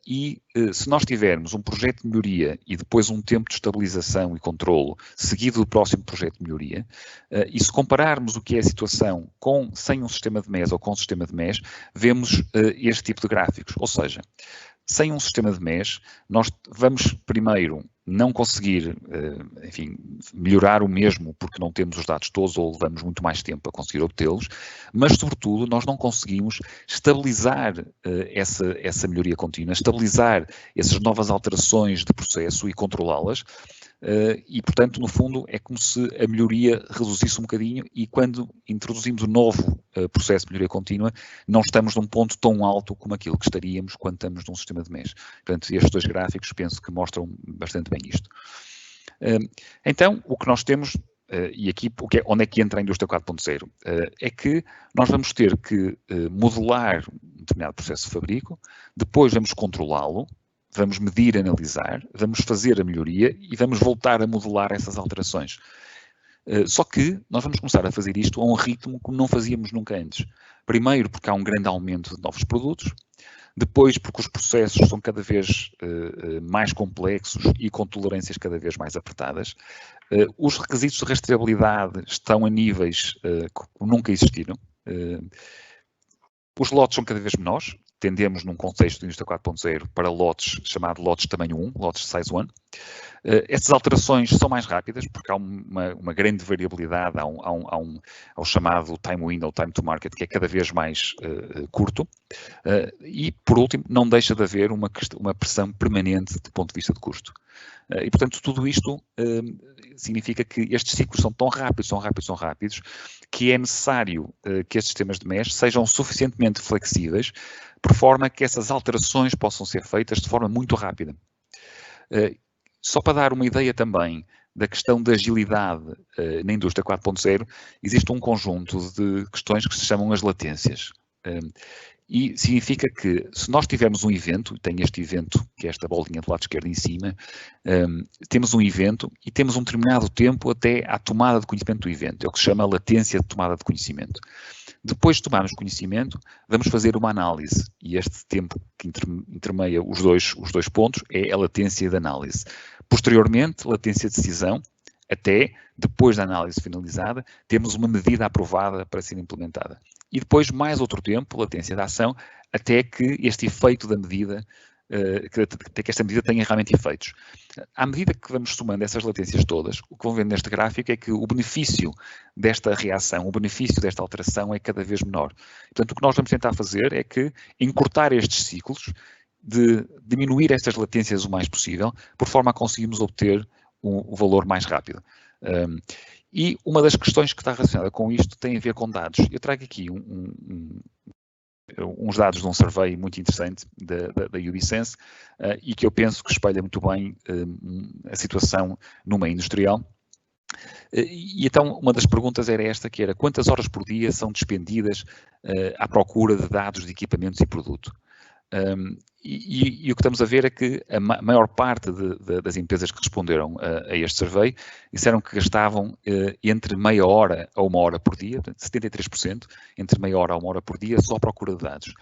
e se nós tivermos um projeto de melhoria e depois um tempo de estabilização e controlo seguido do próximo projeto de melhoria e se compararmos o que é a situação sem um sistema de MES ou com um sistema de MES, vemos este tipo de gráficos. Ou seja, sem um sistema de MES, nós vamos primeiro não conseguir, enfim, melhorar o mesmo porque não temos os dados todos ou levamos muito mais tempo a conseguir obtê-los, mas, sobretudo, nós não conseguimos estabilizar essa melhoria contínua, estabilizar essas novas alterações de processo e controlá-las. E, portanto, no fundo, é como se a melhoria reduzisse um bocadinho e quando introduzimos o novo processo de melhoria contínua, não estamos num ponto tão alto como aquilo que estaríamos quando estamos num sistema de MES. Portanto, estes dois gráficos penso que mostram bastante bem isto. Então, o que nós temos, e aqui onde é que entra a indústria 4.0, é que nós vamos ter que modelar um determinado processo de fabrico, depois vamos controlá-lo, vamos medir, analisar, vamos fazer a melhoria e vamos voltar a modelar essas alterações. Só que nós vamos começar a fazer isto a um ritmo como não fazíamos nunca antes. Primeiro porque há um grande aumento de novos produtos, depois porque os processos são cada vez mais complexos e com tolerâncias cada vez mais apertadas. Os requisitos de rastreabilidade estão a níveis que nunca existiram. Os lotes são cada vez menores, tendemos num contexto de indústria 4.0 para lotes, chamado lotes tamanho 1, lotes size 1. Estas alterações são mais rápidas porque há uma grande variabilidade, ao chamado time window, time to market, que é cada vez mais curto. E, por último, não deixa de haver uma pressão permanente do ponto de vista de custo. E, portanto, tudo isto significa que estes ciclos são tão rápidos, que é necessário que estes sistemas de mesh sejam suficientemente flexíveis, por forma que essas alterações possam ser feitas de forma muito rápida. Só para dar uma ideia também da questão da agilidade na indústria 4.0, existe um conjunto de questões que se chamam as latências. E significa que, se nós tivermos um evento, tem este evento, que é esta bolinha do lado esquerdo em cima, temos um evento e temos um determinado tempo até à tomada de conhecimento do evento. É o que se chama latência de tomada de conhecimento. Depois de tomarmos conhecimento, vamos fazer uma análise. E este tempo que intermeia os dois pontos é a latência de análise. Posteriormente, latência de decisão, até depois da análise finalizada, temos uma medida aprovada para ser implementada. E depois mais outro tempo, latência da ação, até que este efeito da medida, até que esta medida tenha realmente efeitos. À medida que vamos somando essas latências todas, o que vão ver neste gráfico é que o benefício desta reação, o benefício desta alteração é cada vez menor. Portanto, o que nós vamos tentar fazer é que encurtar estes ciclos, de diminuir estas latências o mais possível, por forma a conseguirmos obter o valor mais rápido. E uma das questões que está relacionada com isto tem a ver com dados. Eu trago aqui uns dados de um survey muito interessante da UBSense e que eu penso que espelha muito bem a situação no meio industrial. E então uma das perguntas era esta, que era: quantas horas por dia são despendidas à procura de dados de equipamentos e produto? E o que estamos a ver é que a maior parte das empresas que responderam a este survey disseram que gastavam entre meia hora a uma hora por dia, portanto 73%, entre meia hora a uma hora por dia só à procura de dados.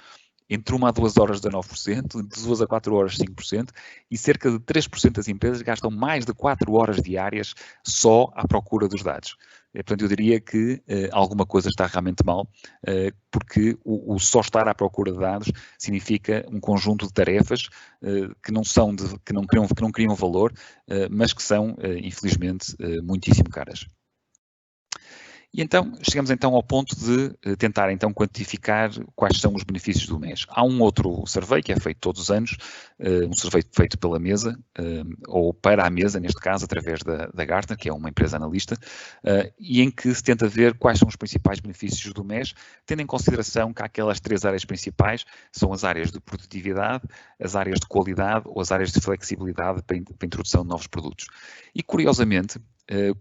Entre 1 a 2 horas 19%, de 2 a 4 horas 5%, e cerca de 3% das empresas gastam mais de 4 horas diárias só à procura dos dados. Portanto, eu diria que alguma coisa está realmente mal, porque o só estar à procura de dados significa um conjunto de tarefas que não criam valor, mas que são, infelizmente, muitíssimo caras. E então, chegamos então ao ponto de tentar então quantificar quais são os benefícios do MES. Há um outro survey que é feito todos os anos, um survey feito pela mesa, ou para a mesa, neste caso, através da Gartner, que é uma empresa analista, e em que se tenta ver quais são os principais benefícios do MES, tendo em consideração que aquelas 3 áreas principais são as áreas de produtividade, as áreas de qualidade ou as áreas de flexibilidade para a introdução de novos produtos. E, curiosamente,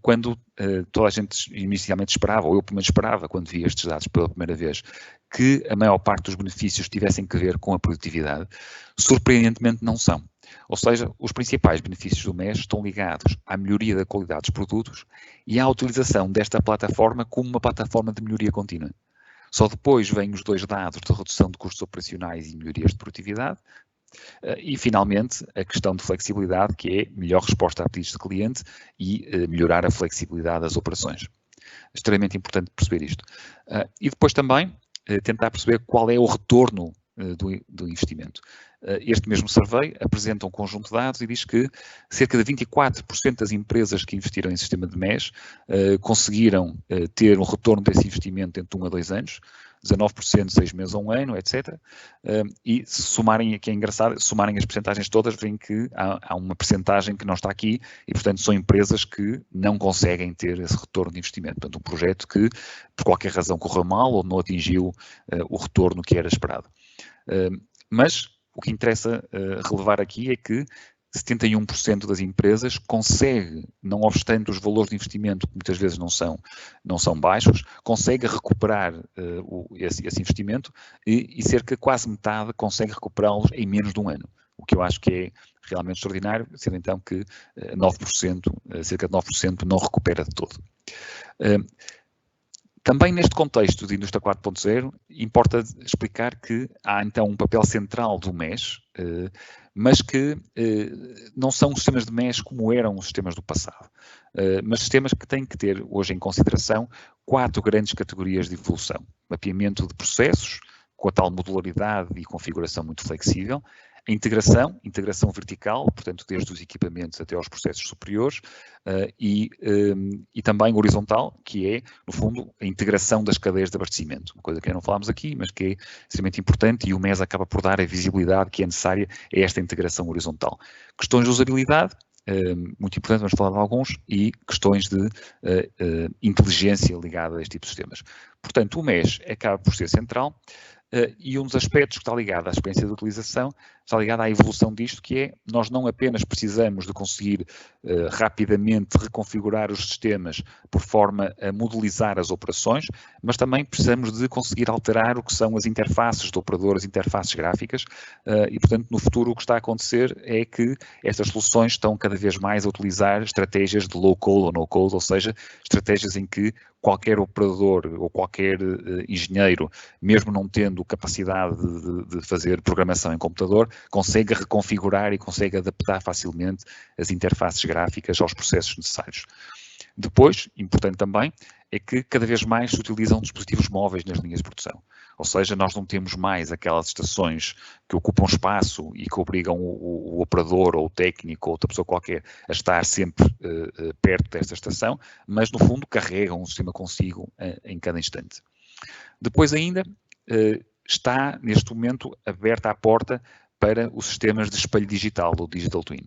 quando toda a gente inicialmente esperava, ou eu pelo menos esperava, quando vi estes dados pela primeira vez, que a maior parte dos benefícios tivessem que ver com a produtividade, surpreendentemente não são. Ou seja, os principais benefícios do MES estão ligados à melhoria da qualidade dos produtos e à utilização desta plataforma como uma plataforma de melhoria contínua. Só depois vêm os dois dados de redução de custos operacionais e melhorias de produtividade. E, finalmente, a questão de flexibilidade, que é melhor resposta a pedidos de cliente e melhorar a flexibilidade das operações. Extremamente importante perceber isto. E depois também tentar perceber qual é o retorno do investimento. Este mesmo survey apresenta um conjunto de dados e diz que cerca de 24% das empresas que investiram em sistema de MES conseguiram ter um retorno desse investimento entre 1 a 2 anos, 19% 6 meses a 1 ano, etc. E se somarem, aqui é engraçado, somarem as percentagens todas, veem que há uma percentagem que não está aqui e, portanto, são empresas que não conseguem ter esse retorno de investimento. Portanto, um projeto que, por qualquer razão, correu mal ou não atingiu o retorno que era esperado. Mas o que interessa relevar aqui é que 71% das empresas consegue, não obstante os valores de investimento, que muitas vezes não são baixos, consegue recuperar esse investimento e cerca de quase metade consegue recuperá-los em menos de um ano. O que eu acho que é realmente extraordinário, sendo então que 9%, cerca de 9% não recupera de todo. Também neste contexto de indústria 4.0, importa explicar que há então um papel central do MES, mas que não são sistemas de MES como eram os sistemas do passado, mas sistemas que têm que ter hoje em consideração 4 grandes categorias de evolução: mapeamento de processos, com a tal modularidade e configuração muito flexível. A integração vertical, portanto, desde os equipamentos até aos processos superiores, e também horizontal, que é, no fundo, a integração das cadeias de abastecimento. Uma coisa que não falámos aqui, mas que é extremamente importante, e o MES acaba por dar a visibilidade que é necessária a esta integração horizontal. Questões de usabilidade, muito importante, vamos falar de alguns, e questões de inteligência ligada a este tipo de sistemas. Portanto, o MES acaba por ser central, e um dos aspectos que está ligado à experiência de utilização está ligado à evolução disto, que é, nós não apenas precisamos de conseguir rapidamente reconfigurar os sistemas por forma a modelizar as operações, mas também precisamos de conseguir alterar o que são as interfaces do operador, as interfaces gráficas, e portanto no futuro o que está a acontecer é que estas soluções estão cada vez mais a utilizar estratégias de low-code ou no-code, ou seja, estratégias em que qualquer operador ou qualquer engenheiro, mesmo não tendo capacidade de fazer programação em computador, consegue reconfigurar e consegue adaptar facilmente as interfaces gráficas aos processos necessários. Depois, importante também, é que cada vez mais se utilizam dispositivos móveis nas linhas de produção. Ou seja, nós não temos mais aquelas estações que ocupam espaço e que obrigam o operador ou o técnico ou outra pessoa qualquer a estar sempre perto desta estação, mas no fundo carregam um sistema consigo em cada instante. Depois ainda está neste momento aberta a porta para os sistemas de espelho digital, ou Digital Twin.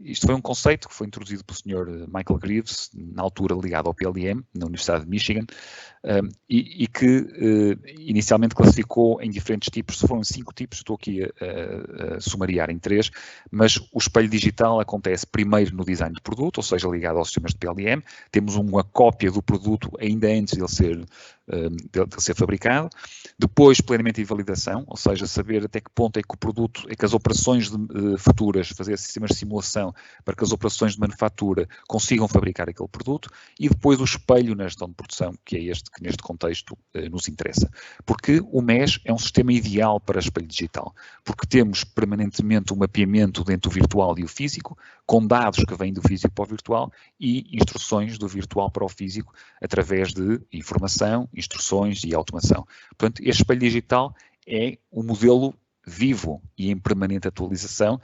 Isto foi um conceito que foi introduzido pelo Sr. Michael Greaves, na altura ligado ao PLM, na Universidade de Michigan, e que inicialmente classificou em diferentes tipos, foram 5 tipos, estou aqui a sumariar em 3, mas o espelho digital acontece primeiro no design do produto, ou seja, ligado aos sistemas de PLM, temos uma cópia do produto ainda antes de ele ser fabricado, depois plenamente em validação, ou seja, saber até que ponto é que o produto, é que as operações futuras, fazer sistemas de simulação para que as operações de manufatura consigam fabricar aquele produto, e depois o espelho na gestão de produção, que é este que neste contexto nos interessa. Porque o MES é um sistema ideal para espelho digital, porque temos permanentemente um mapeamento dentro do virtual e o físico, com dados que vêm do físico para o virtual e instruções do virtual para o físico através de informação, instruções e automação. Portanto, este espelho digital é um modelo vivo e em permanente atualização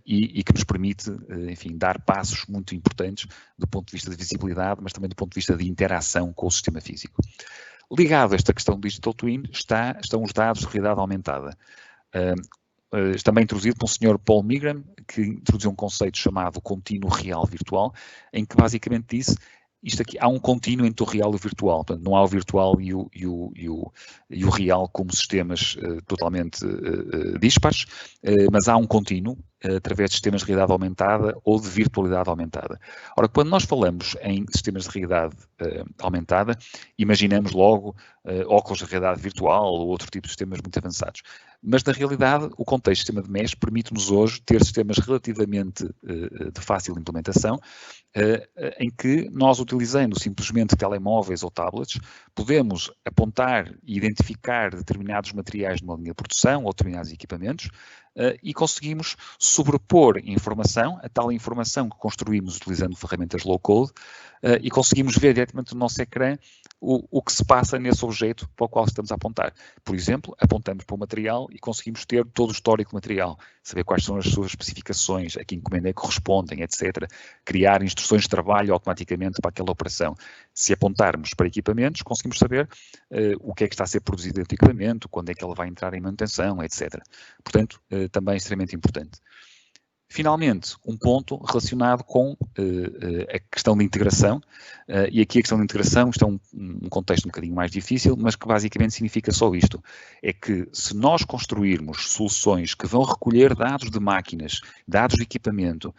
e que nos permite, enfim, dar passos muito importantes do ponto de vista de visibilidade, mas também do ponto de vista de interação com o sistema físico. Ligado a esta questão do Digital Twin estão os dados de realidade aumentada. Também introduzido pelo Sr. Paul Milgram, que introduziu um conceito chamado contínuo real virtual, em que basicamente disse isto aqui, há um contínuo entre o real e o virtual, portanto, não há o virtual e o real como sistemas totalmente dispares, mas há um contínuo através de sistemas de realidade aumentada ou de virtualidade aumentada. Ora, quando nós falamos em sistemas de realidade aumentada, imaginamos logo óculos de realidade virtual ou outro tipo de sistemas muito avançados. Mas, na realidade, o contexto do sistema de MES permite-nos hoje ter sistemas relativamente de fácil implementação, em que nós, utilizando simplesmente telemóveis ou tablets, podemos apontar e identificar determinados materiais numa linha de produção ou determinados equipamentos e conseguimos sobrepor informação, a tal informação que construímos utilizando ferramentas low-code, e conseguimos ver diretamente no nosso ecrã o que se passa nesse objeto para o qual estamos a apontar. Por exemplo, apontamos para o material e conseguimos ter todo o histórico do material, saber quais são as suas especificações, a que encomenda é que correspondem, etc. Criar instruções de trabalho automaticamente para aquela operação. Se apontarmos para equipamentos, conseguimos saber o que é que está a ser produzido dentro do equipamento, quando é que ele vai entrar em manutenção, etc. Portanto, também é extremamente importante. Finalmente, um ponto relacionado com a questão de integração, e aqui a questão de integração, isto é um contexto um bocadinho mais difícil, mas que basicamente significa só isto, é que se nós construirmos soluções que vão recolher dados de máquinas, dados de equipamento,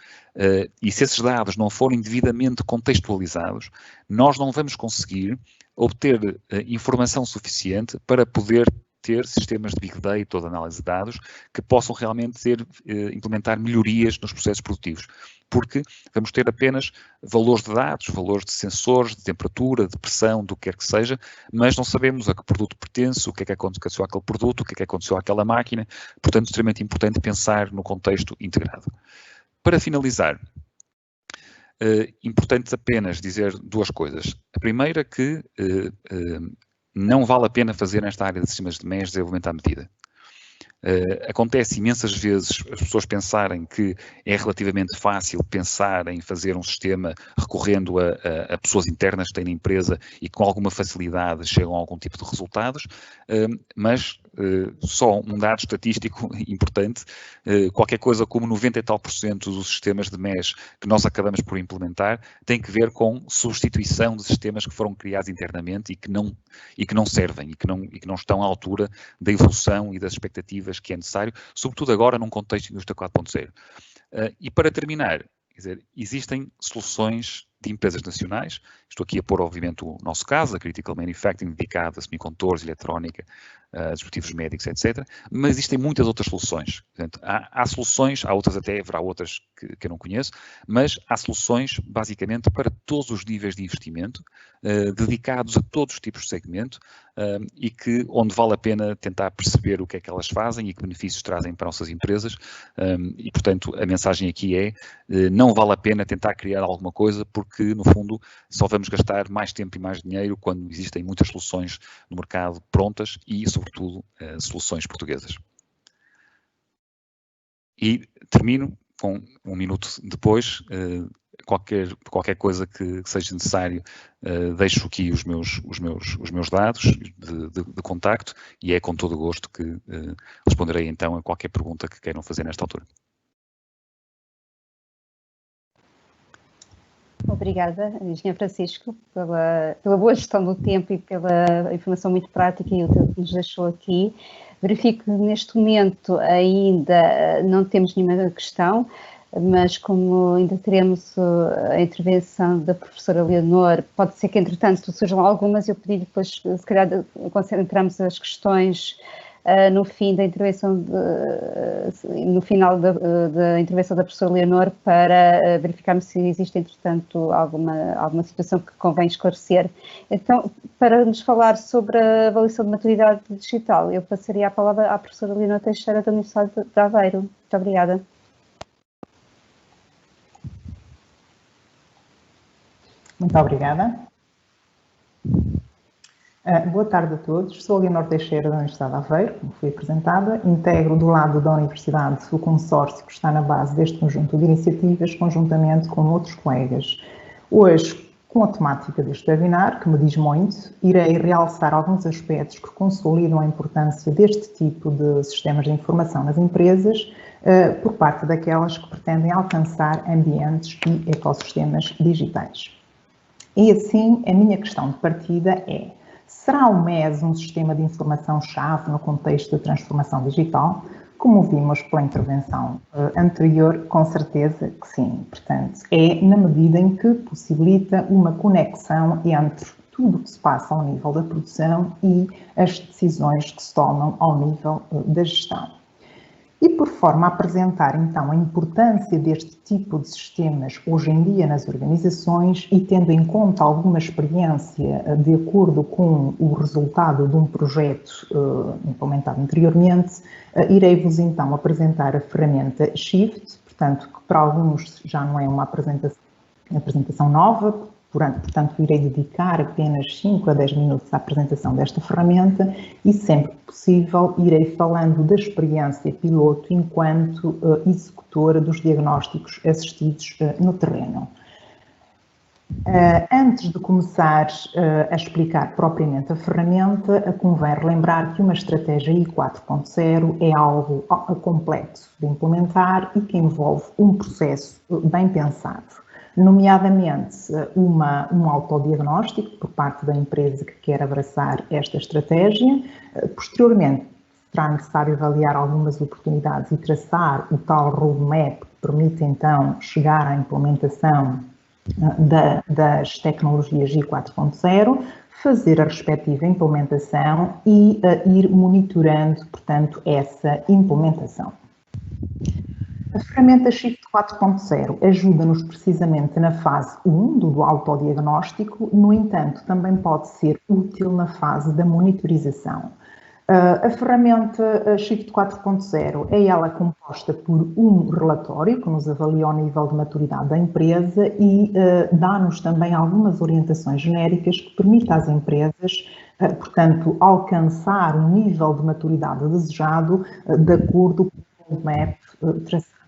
e se esses dados não forem devidamente contextualizados, nós não vamos conseguir obter informação suficiente para poder ter sistemas de Big Data ou de análise de dados que possam realmente implementar melhorias nos processos produtivos. Porque vamos ter apenas valores de dados, valores de sensores, de temperatura, de pressão, do que quer que seja, mas não sabemos a que produto pertence, o que é que aconteceu àquele produto, o que é que aconteceu àquela máquina. Portanto, é extremamente importante pensar no contexto integrado. Para finalizar, importante apenas dizer duas coisas. A primeira que não vale a pena fazer nesta área de sistemas de MES desenvolvimento à medida. Acontece imensas vezes as pessoas pensarem que é relativamente fácil pensar em fazer um sistema recorrendo a pessoas internas que têm na empresa e com alguma facilidade chegam a algum tipo de resultados, mas só um dado estatístico importante, qualquer coisa como 90 e tal % dos sistemas de MES que nós acabamos por implementar tem que ver com substituição de sistemas que foram criados internamente e que não servem e que não estão à altura da evolução e das expectativas que é necessário, sobretudo agora num contexto de indústria 4.0. E para terminar, quer dizer, existem soluções de empresas nacionais, estou aqui a pôr obviamente o nosso caso, a Critical Manufacturing, dedicada a semicondutores, eletrónica, dispositivos médicos, etc. Mas existem muitas outras soluções. Portanto, há soluções, há outras até, haverá outras que eu não conheço, mas há soluções basicamente para todos os níveis de investimento, dedicados a todos os tipos de segmento e onde vale a pena tentar perceber o que é que elas fazem e que benefícios trazem para as nossas empresas. E, portanto, a mensagem aqui é, não vale a pena tentar criar alguma coisa porque, no fundo, só vamos gastar mais tempo e mais dinheiro quando existem muitas soluções no mercado prontas e, sobretudo, soluções portuguesas. E termino com um minuto depois, qualquer coisa que seja necessário, deixo aqui os meus dados de contacto e é com todo o gosto que responderei então a qualquer pergunta que queiram fazer nesta altura. Obrigada, Engenheiro Francisco, pela boa gestão do tempo e pela informação muito prática e útil que nos deixou aqui. Verifico que neste momento ainda não temos nenhuma questão, mas como ainda teremos a intervenção da professora Leonor, pode ser que entretanto surjam algumas, eu pedi depois, se calhar, concentramos as questões no fim da intervenção, no final da intervenção da professora Leonor, para verificarmos se existe, entretanto, alguma situação que convém esclarecer. Então, para nos falar sobre a avaliação de maturidade digital, eu passaria a palavra à professora Leonor Teixeira da Universidade de Aveiro. Muito obrigada. Muito obrigada. Boa tarde a todos. Sou a Leonor Teixeira da Universidade de Aveiro, como fui apresentada. Integro do lado da Universidade o consórcio que está na base deste conjunto de iniciativas, conjuntamente com outros colegas. Hoje, com a temática deste webinar, que me diz muito, irei realçar alguns aspectos que consolidam a importância deste tipo de sistemas de informação nas empresas, por parte daquelas que pretendem alcançar ambientes e ecossistemas digitais. E assim, a minha questão de partida é: será o MES um sistema de informação-chave no contexto de transformação digital? Como vimos pela intervenção anterior, com certeza que sim. Portanto, é na medida em que possibilita uma conexão entre tudo o que se passa ao nível da produção e as decisões que se tomam ao nível da gestão. E por forma a apresentar então a importância deste tipo de sistemas hoje em dia nas organizações e tendo em conta alguma experiência de acordo com o resultado de um projeto implementado anteriormente, irei-vos então apresentar a ferramenta Shift, portanto, que para alguns já não é uma apresentação nova, portanto, irei dedicar apenas 5 a 10 minutos à apresentação desta ferramenta e, sempre que possível, irei falando da experiência piloto enquanto executora dos diagnósticos assistidos no terreno. Antes de começar a explicar propriamente a ferramenta, convém relembrar que uma estratégia I 4.0 é algo complexo de implementar e que envolve um processo bem pensado, nomeadamente um autodiagnóstico por parte da empresa que quer abraçar esta estratégia. Posteriormente, será necessário avaliar algumas oportunidades e traçar o tal roadmap que permite então chegar à implementação das tecnologias I 4.0, fazer a respectiva implementação e ir monitorando, portanto, essa implementação. A ferramenta Shift 4.0 ajuda-nos precisamente na fase 1 do autodiagnóstico, no entanto, também pode ser útil na fase da monitorização. A ferramenta Shift 4.0 é ela composta por um relatório que nos avalia o nível de maturidade da empresa e dá-nos também algumas orientações genéricas que permitem às empresas, portanto, alcançar o nível de maturidade desejado de acordo com o roadmap traçado.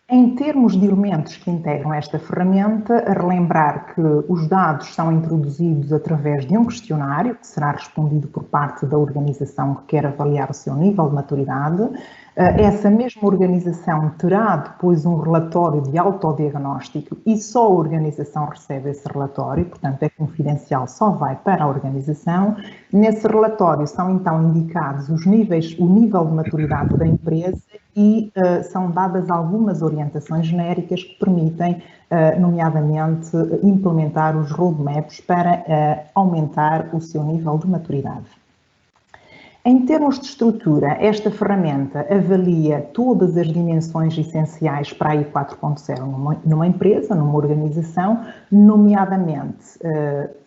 Em termos de elementos que integram esta ferramenta, relembrar que os dados são introduzidos através de um questionário que será respondido por parte da organização que quer avaliar o seu nível de maturidade. Essa mesma organização terá depois um relatório de autodiagnóstico e só a organização recebe esse relatório, portanto é confidencial, só vai para a organização. Nesse relatório são então indicados os níveis, o nível de maturidade da empresa e são dadas algumas orientações genéricas que permitem, nomeadamente, implementar os roadmaps para aumentar o seu nível de maturidade. Em termos de estrutura, esta ferramenta avalia todas as dimensões essenciais para a I 4.0 numa empresa, numa organização, nomeadamente,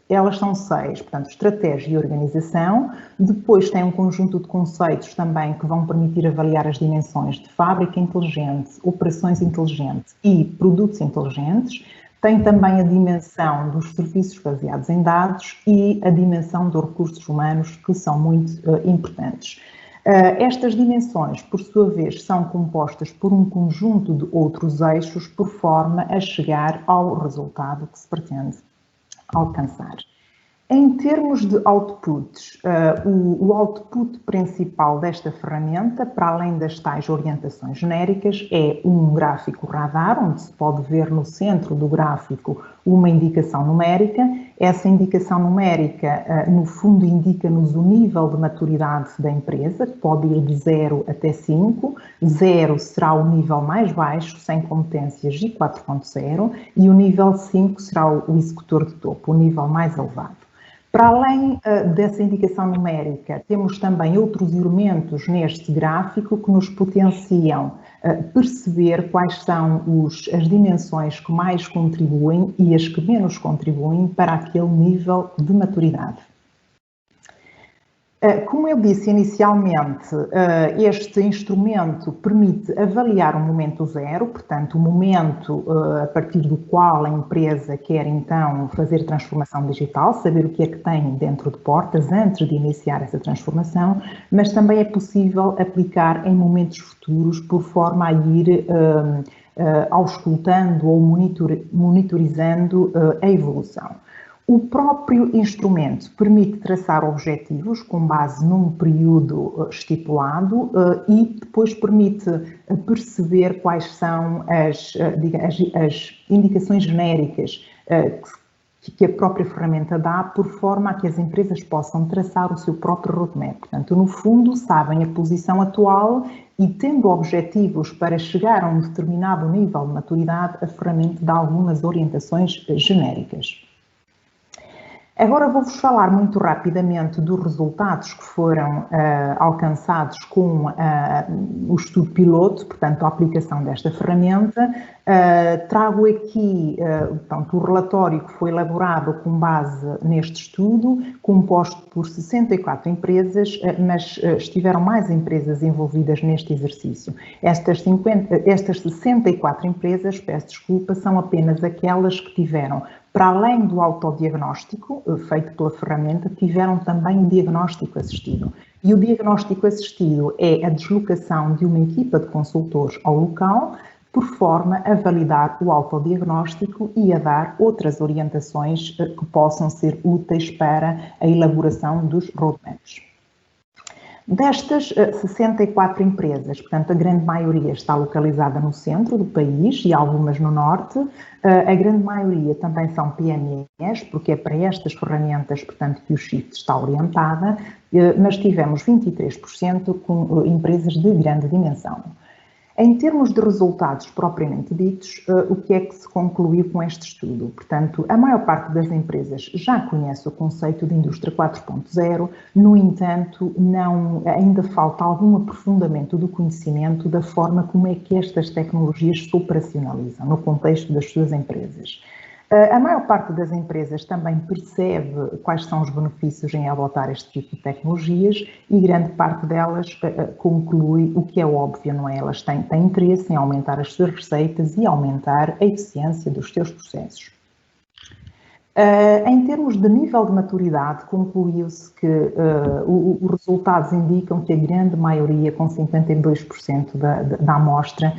elas são 6, portanto, estratégia e organização. Depois tem um conjunto de conceitos também que vão permitir avaliar as dimensões de fábrica inteligente, operações inteligentes e produtos inteligentes. Tem também a dimensão dos serviços baseados em dados e a dimensão dos recursos humanos, que são muito importantes. Estas dimensões, por sua vez, são compostas por um conjunto de outros eixos por forma a chegar ao resultado que se pretende alcançar. Em termos de outputs, o output principal desta ferramenta, para além das tais orientações genéricas, é um gráfico radar, onde se pode ver no centro do gráfico uma indicação numérica. Essa indicação numérica, no fundo, indica-nos o nível de maturidade da empresa, que pode ir de 0 até 5. 0 será o nível mais baixo, sem competências, e 4.0, e o nível 5 será o executor de topo, o nível mais elevado. Para além dessa indicação numérica, temos também outros elementos neste gráfico que nos potenciam perceber quais são as dimensões que mais contribuem e as que menos contribuem para aquele nível de maturidade. Como eu disse inicialmente, este instrumento permite avaliar o momento zero, portanto, o momento a partir do qual a empresa quer então fazer transformação digital, saber o que é que tem dentro de portas antes de iniciar essa transformação, mas também é possível aplicar em momentos futuros por forma a ir auscultando ou monitorizando a evolução. O próprio instrumento permite traçar objetivos com base num período estipulado e depois permite perceber quais são as indicações genéricas que a própria ferramenta dá, por forma a que as empresas possam traçar o seu próprio roadmap. Portanto, no fundo, sabem a posição atual e, tendo objetivos para chegar a um determinado nível de maturidade, a ferramenta dá algumas orientações genéricas. Agora vou-vos falar muito rapidamente dos resultados que foram alcançados com o estudo piloto, portanto, a aplicação desta ferramenta. Trago aqui, portanto, o relatório que foi elaborado com base neste estudo, composto por 64 empresas, mas estiveram mais empresas envolvidas neste exercício. Estas 64 empresas, peço desculpa, são apenas aquelas que tiveram, para além do autodiagnóstico feito pela ferramenta, tiveram também um diagnóstico assistido. E o diagnóstico assistido é a deslocação de uma equipa de consultores ao local, por forma a validar o autodiagnóstico e a dar outras orientações que possam ser úteis para a elaboração dos roadmaps. Destas 64 empresas, portanto, a grande maioria está localizada no centro do país e algumas no norte. A grande maioria também são PMEs, porque é para estas ferramentas, portanto, que o Shift está orientada, mas tivemos 23% com empresas de grande dimensão. Em termos de resultados propriamente ditos, o que é que se concluiu com este estudo? Portanto, a maior parte das empresas já conhece o conceito de indústria 4.0, no entanto, ainda falta algum aprofundamento do conhecimento da forma como é que estas tecnologias se operacionalizam no contexto das suas empresas. A maior parte das empresas também percebe quais são os benefícios em adotar este tipo de tecnologias e grande parte delas conclui o que é óbvio, não é? Elas têm interesse em aumentar as suas receitas e aumentar a eficiência dos seus processos. Em termos de nível de maturidade, concluiu-se que os resultados indicam que a grande maioria, com 52% da amostra,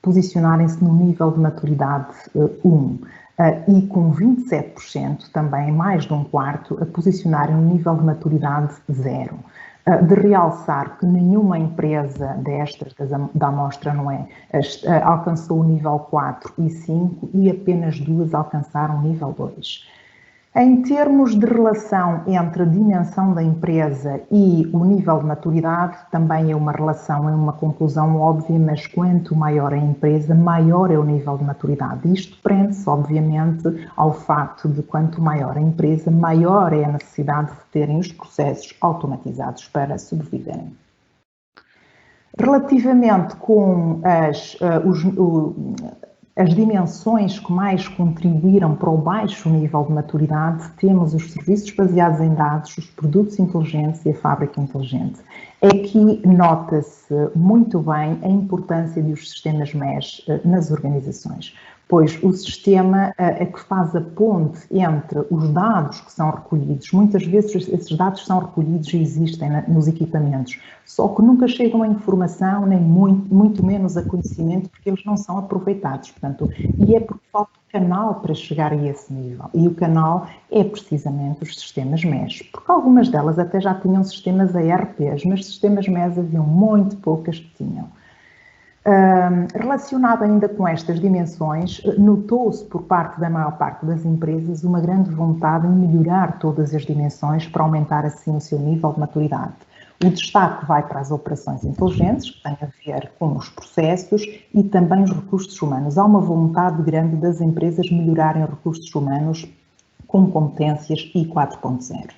posicionarem-se no nível de maturidade 1 e com 27%, também mais de um quarto, a posicionarem no nível de maturidade 0. De realçar que nenhuma empresa destas, da amostra, não é, alcançou o nível 4 e 5 e apenas 2 alcançaram o nível 2. Em termos de relação entre a dimensão da empresa e o nível de maturidade, também é uma relação, é uma conclusão óbvia, mas quanto maior a empresa, maior é o nível de maturidade. Isto prende-se, obviamente, ao facto de quanto maior a empresa, maior é a necessidade de terem os processos automatizados para sobreviverem. Relativamente com as dimensões que mais contribuíram para o baixo nível de maturidade, temos os serviços baseados em dados, os produtos inteligentes e a fábrica inteligente. Aqui nota-se muito bem a importância dos sistemas MES nas organizações, pois o sistema é que faz a ponte entre os dados que são recolhidos. Muitas vezes esses dados são recolhidos e existem nos equipamentos, só que nunca chegam a informação, nem muito menos a conhecimento, porque eles não são aproveitados. Portanto, e é porque falta canal para chegar a esse nível. E o canal é precisamente os sistemas MES, porque algumas delas até já tinham sistemas ERPs, mas sistemas MES haviam muito poucas que tinham. Relacionado ainda com estas dimensões, notou-se por parte da maior parte das empresas uma grande vontade em melhorar todas as dimensões para aumentar assim o seu nível de maturidade. O destaque vai para as operações inteligentes, que têm a ver com os processos e também os recursos humanos. Há uma vontade grande das empresas melhorarem os recursos humanos com competências I 4.0.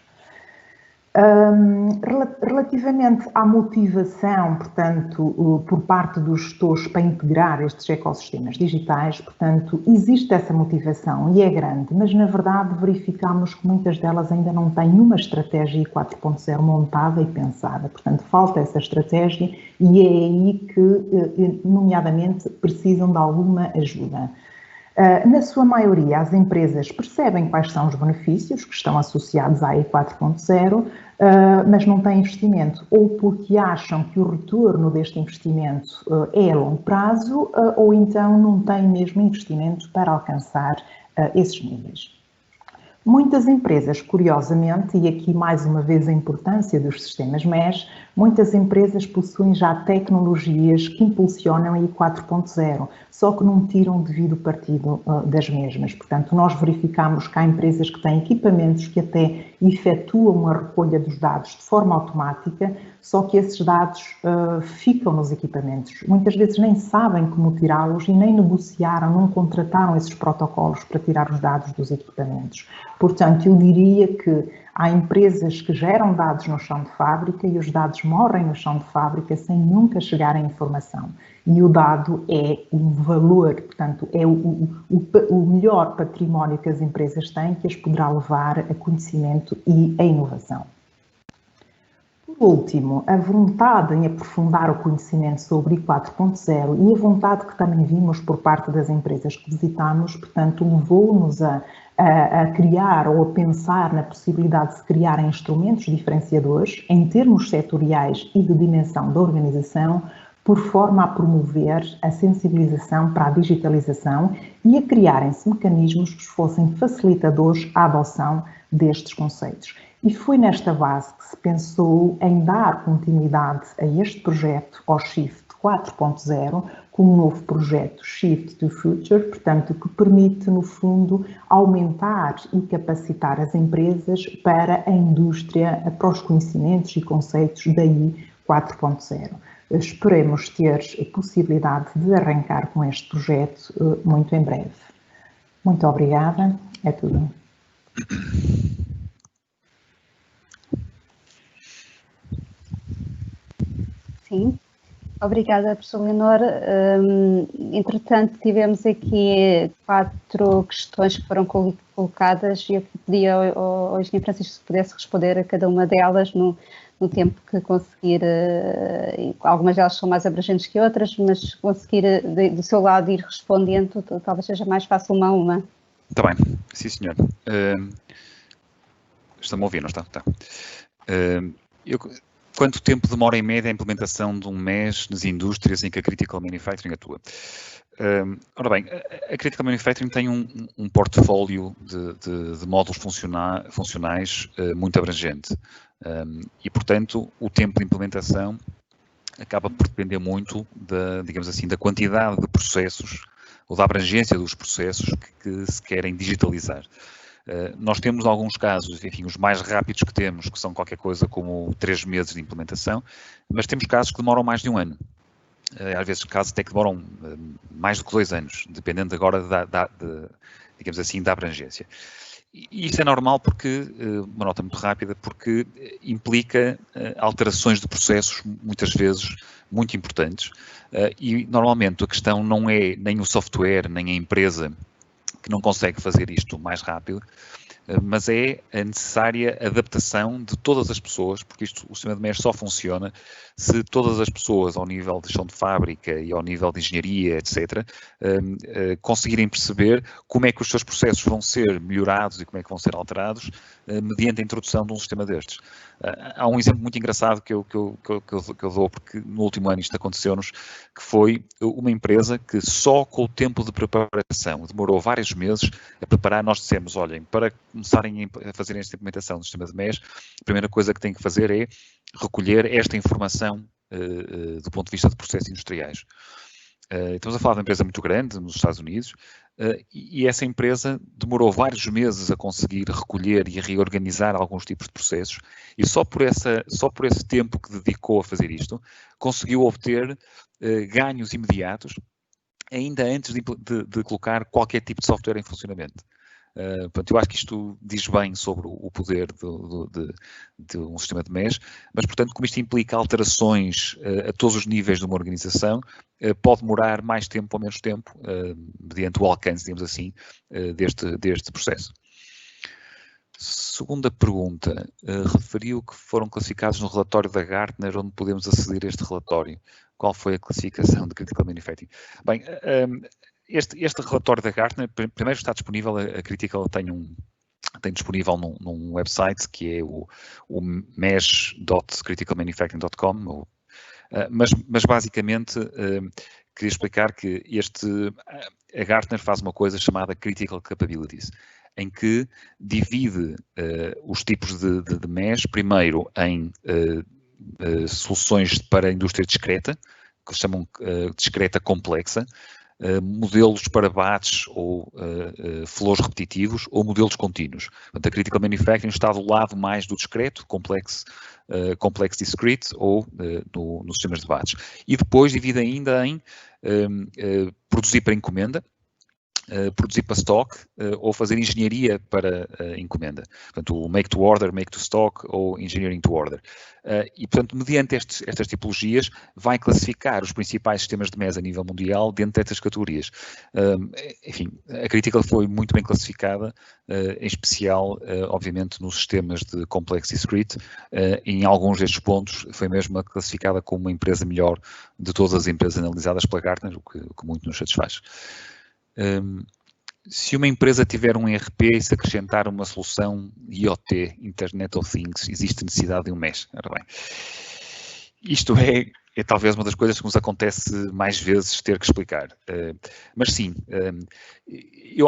Relativamente à motivação, portanto, por parte dos gestores para integrar estes ecossistemas digitais, portanto, existe essa motivação e é grande, mas na verdade verificamos que muitas delas ainda não têm uma estratégia 4.0 montada e pensada, portanto, falta essa estratégia e é aí que, nomeadamente, precisam de alguma ajuda. Na sua maioria, as empresas percebem quais são os benefícios que estão associados à E 4.0, mas não têm investimento, ou porque acham que o retorno deste investimento é a longo prazo, ou então não têm mesmo investimento para alcançar esses níveis. Muitas empresas, curiosamente, e aqui mais uma vez a importância dos sistemas MES, muitas empresas possuem já tecnologias que impulsionam a I 4.0, só que não tiram devido partido das mesmas. Portanto, nós verificamos que há empresas que têm equipamentos que até efetuam a recolha dos dados de forma automática, só que esses dados ficam nos equipamentos. Muitas vezes nem sabem como tirá-los e nem negociaram, não contrataram esses protocolos para tirar os dados dos equipamentos. Portanto, eu diria que há empresas que geram dados no chão de fábrica e os dados morrem no chão de fábrica sem nunca chegar à informação. E o dado é um valor, portanto, é o melhor património que as empresas têm, que as poderá levar a conhecimento e a inovação. Por último, a vontade em aprofundar o conhecimento sobre I 4.0 e a vontade que também vimos por parte das empresas que visitamos, portanto, levou-nos a criar ou a pensar na possibilidade de se criarem instrumentos diferenciadores em termos setoriais e de dimensão da organização, por forma a promover a sensibilização para a digitalização e a criarem-se mecanismos que fossem facilitadores à adoção destes conceitos. E foi nesta base que se pensou em dar continuidade a este projeto, ao Shift 4.0, com um novo projeto Shift to Future, portanto, que permite, no fundo, aumentar e capacitar as empresas para a indústria, para os conhecimentos e conceitos da I 4.0. Esperemos ter a possibilidade de arrancar com este projeto muito em breve. Muito obrigada, é tudo. Sim, Obrigada, professor Leonor. Entretanto, tivemos aqui 4 questões que foram colocadas e eu pedia ao engenheiro Francisco se pudesse responder a cada uma delas no tempo que conseguir. Algumas delas são mais abrangentes que outras, mas conseguir do seu lado ir respondendo, talvez seja mais fácil uma a uma. Está bem, sim senhor. Estão-me a ouvir, não está? Tá. Quanto tempo demora em média a implementação de um MES nas indústrias em que a Critical Manufacturing atua? Ora bem, a Critical Manufacturing tem um portfólio de módulos funcionais muito abrangente e, portanto, o tempo de implementação acaba por depender muito digamos assim, da quantidade de processos ou da abrangência dos processos que se querem digitalizar. Nós temos alguns casos, enfim, os mais rápidos que temos, que são qualquer coisa como 3 meses de implementação, mas temos casos que demoram mais de 1 ano. Às vezes casos até que demoram mais do que 2 anos, dependendo agora digamos assim, da abrangência. E isso é normal porque, uma nota muito rápida, porque implica alterações de processos, muitas vezes, muito importantes. E normalmente a questão não é nem o software, nem a empresa que não consegue fazer isto mais rápido, mas é a necessária adaptação de todas as pessoas, porque o sistema de MES só funciona se todas as pessoas, ao nível de gestão de fábrica e ao nível de engenharia, etc., conseguirem perceber como é que os seus processos vão ser melhorados e como é que vão ser alterados mediante a introdução de um sistema destes. Há um exemplo muito engraçado que eu dou, porque no último ano isto aconteceu-nos, que foi uma empresa que só com o tempo de preparação, demorou vários meses a preparar, nós dissemos, olhem, para começarem a fazer esta implementação do sistema de MES, a primeira coisa que têm que fazer é recolher esta informação do ponto de vista de processos industriais. Estamos a falar de uma empresa muito grande nos Estados Unidos e essa empresa demorou vários meses a conseguir recolher e a reorganizar alguns tipos de processos e só por esse tempo que dedicou a fazer isto, conseguiu obter ganhos imediatos ainda antes de colocar qualquer tipo de software em funcionamento. Portanto, eu acho que isto diz bem sobre o poder de um sistema de MES, mas, portanto, como isto implica alterações a todos os níveis de uma organização, pode demorar mais tempo ou menos tempo, mediante o alcance, digamos assim, deste processo. Segunda pergunta, referiu que foram classificados no relatório da Gartner, onde podemos aceder a este relatório. Qual foi a classificação de Critical Manufacturing? Bem, este relatório da Gartner, primeiro está disponível, a Critical tem disponível num website que é o mesh.criticalmanufacturing.com, mas basicamente queria explicar que a Gartner faz uma coisa chamada Critical Capabilities, em que divide os tipos de MES, primeiro em soluções para a indústria discreta, que se chamam discreta complexa, modelos para batches ou flows repetitivos ou modelos contínuos. Portanto, a Critical Manufacturing está do lado mais do discreto, complex discrete ou nos sistemas de batches. E depois divide ainda em produzir para encomenda, produzir para stock ou fazer engenharia para encomenda. Portanto, o make to order, make to stock ou engineering to order. E, portanto, mediante estas tipologias, vai classificar os principais sistemas de MES a nível mundial dentro destas categorias. Enfim, a Critical foi muito bem classificada, em especial, obviamente, nos sistemas de complex discrete. Em alguns destes pontos, foi mesmo classificada como uma empresa melhor de todas as empresas analisadas pela Gartner, o que muito nos satisfaz. Se uma empresa tiver um ERP e se acrescentar uma solução IoT, Internet of Things, existe necessidade de um MES. Ora bem, isto é talvez uma das coisas que nos acontece mais vezes ter que explicar. Mas sim,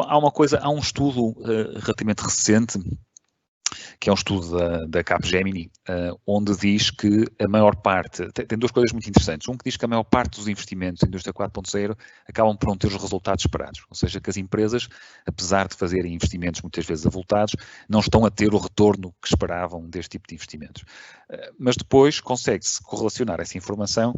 há um estudo relativamente recente, que é um estudo da Capgemini, onde diz que a maior parte, tem duas coisas muito interessantes. Um que diz que a maior parte dos investimentos em indústria 4.0 acabam por não ter os resultados esperados. Ou seja, que as empresas, apesar de fazerem investimentos muitas vezes avultados, não estão a ter o retorno que esperavam deste tipo de investimentos. Mas depois consegue-se correlacionar essa informação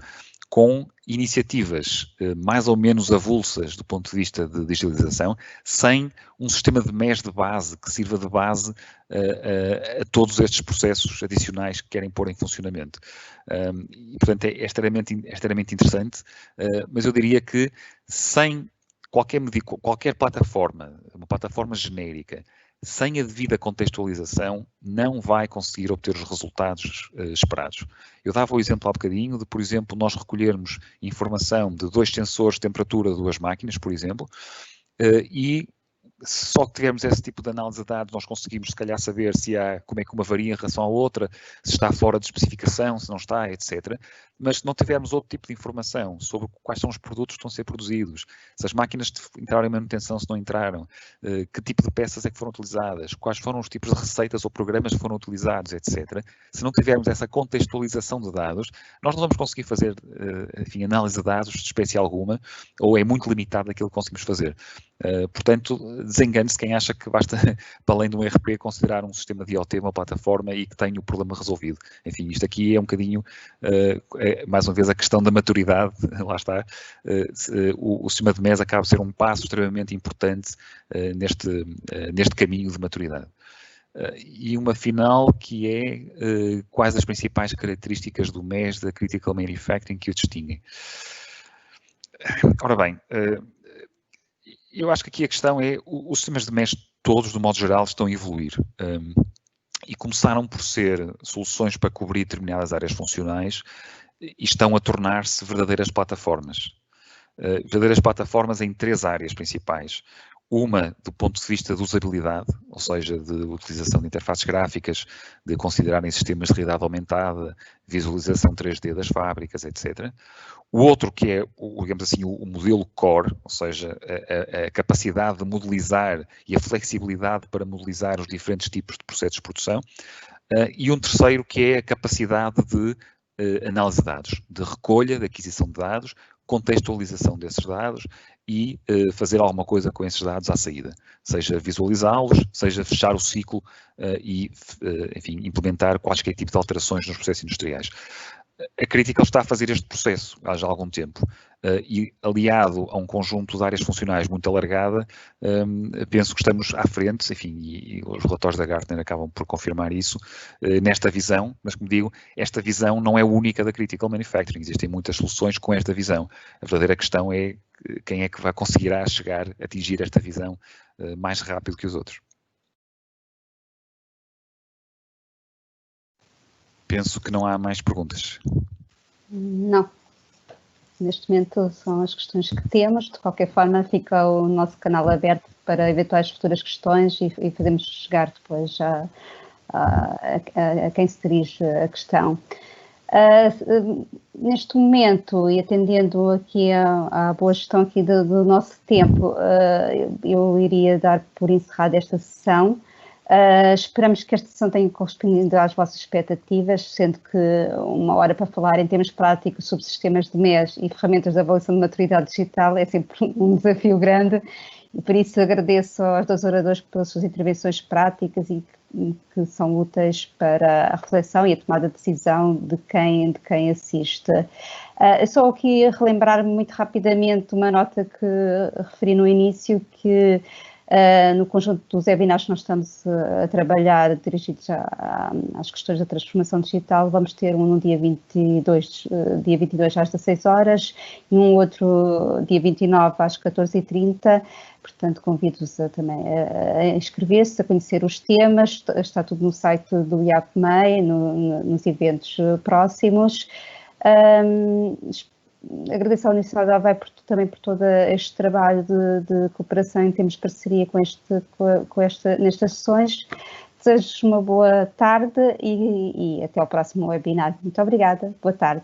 com iniciativas mais ou menos avulsas do ponto de vista de digitalização, sem um sistema de MES de base que sirva de base a todos estes processos adicionais que querem pôr em funcionamento. E, portanto, é extremamente interessante, mas eu diria que sem qualquer plataforma, uma plataforma genérica, sem a devida contextualização, não vai conseguir obter os resultados esperados. Eu dava o exemplo há bocadinho de, por exemplo, nós recolhermos informação de 2 sensores de temperatura de 2 máquinas, por exemplo, e se só que tivermos esse tipo de análise de dados, nós conseguimos, se calhar, saber como é que uma varia em relação à outra, se está fora de especificação, se não está, etc. Mas se não tivermos outro tipo de informação sobre quais são os produtos que estão a ser produzidos, se as máquinas entraram em manutenção, se não entraram, que tipo de peças é que foram utilizadas, quais foram os tipos de receitas ou programas que foram utilizados, etc. Se não tivermos essa contextualização de dados, nós não vamos conseguir fazer, enfim, análise de dados de espécie alguma, ou é muito limitado aquilo que conseguimos fazer. Portanto, desengane-se quem acha que basta, para além de um ERP, considerar um sistema de IoT, uma plataforma e que tenha o problema resolvido. Enfim, isto aqui é um bocadinho, mais uma vez, a questão da maturidade, lá está. O sistema de MES acaba por ser um passo extremamente importante neste caminho de maturidade. E uma final que é quais as principais características do MES da Critical Manufacturing que o distinguem. Ora bem, eu acho que aqui a questão é, os sistemas de MES todos, de modo geral, estão a evoluir e começaram por ser soluções para cobrir determinadas áreas funcionais e estão a tornar-se verdadeiras plataformas. Verdadeiras plataformas em 3 áreas principais. Uma, do ponto de vista de usabilidade, ou seja, de utilização de interfaces gráficas, de considerarem sistemas de realidade aumentada, visualização 3D das fábricas, etc. O outro que é, digamos assim, o modelo core, ou seja, a capacidade de modelizar e a flexibilidade para modelizar os diferentes tipos de processos de produção. E um terceiro que é a capacidade de análise de dados, de recolha, de aquisição de dados, contextualização desses dados e fazer alguma coisa com esses dados à saída, seja visualizá-los, seja fechar o ciclo e, enfim, implementar quaisquer tipo de alterações nos processos industriais. A Critical está a fazer este processo há já algum tempo e, aliado a um conjunto de áreas funcionais muito alargada, penso que estamos à frente, enfim, e os relatórios da Gartner acabam por confirmar isso, nesta visão, mas como digo, esta visão não é única da Critical Manufacturing, existem muitas soluções com esta visão. A verdadeira questão é quem é que vai conseguirá atingir esta visão mais rápido que os outros. Penso que não há mais perguntas. Não. Neste momento são as questões que temos. De qualquer forma, fica o nosso canal aberto para eventuais futuras questões e fazemos chegar depois a quem se dirige a questão. Neste momento, e atendendo aqui à boa gestão aqui do nosso tempo, eu iria dar por encerrada esta sessão. Esperamos que esta sessão tenha correspondido às vossas expectativas, sendo que 1 hora para falar em termos práticos sobre sistemas de MES e ferramentas de avaliação de maturidade digital é sempre um desafio grande e por isso agradeço aos 2 oradores pelas suas intervenções práticas e que são úteis para a reflexão e a tomada de decisão de quem assiste. Só aqui relembrar muito rapidamente uma nota que referi no início, que no conjunto dos webinars que nós estamos a trabalhar, dirigidos às questões da transformação digital, vamos ter um no dia 22 às 16 horas e um outro dia 29 às 14h30. Portanto, convido-vos também a inscrever-se, a conhecer os temas. Está tudo no site do IAPMEI, nos eventos próximos. Agradeço à Universidade de Aveiro também por todo este trabalho de cooperação em termos de parceria nestas sessões. Desejo uma boa tarde e até ao próximo webinar. Muito obrigada. Boa tarde.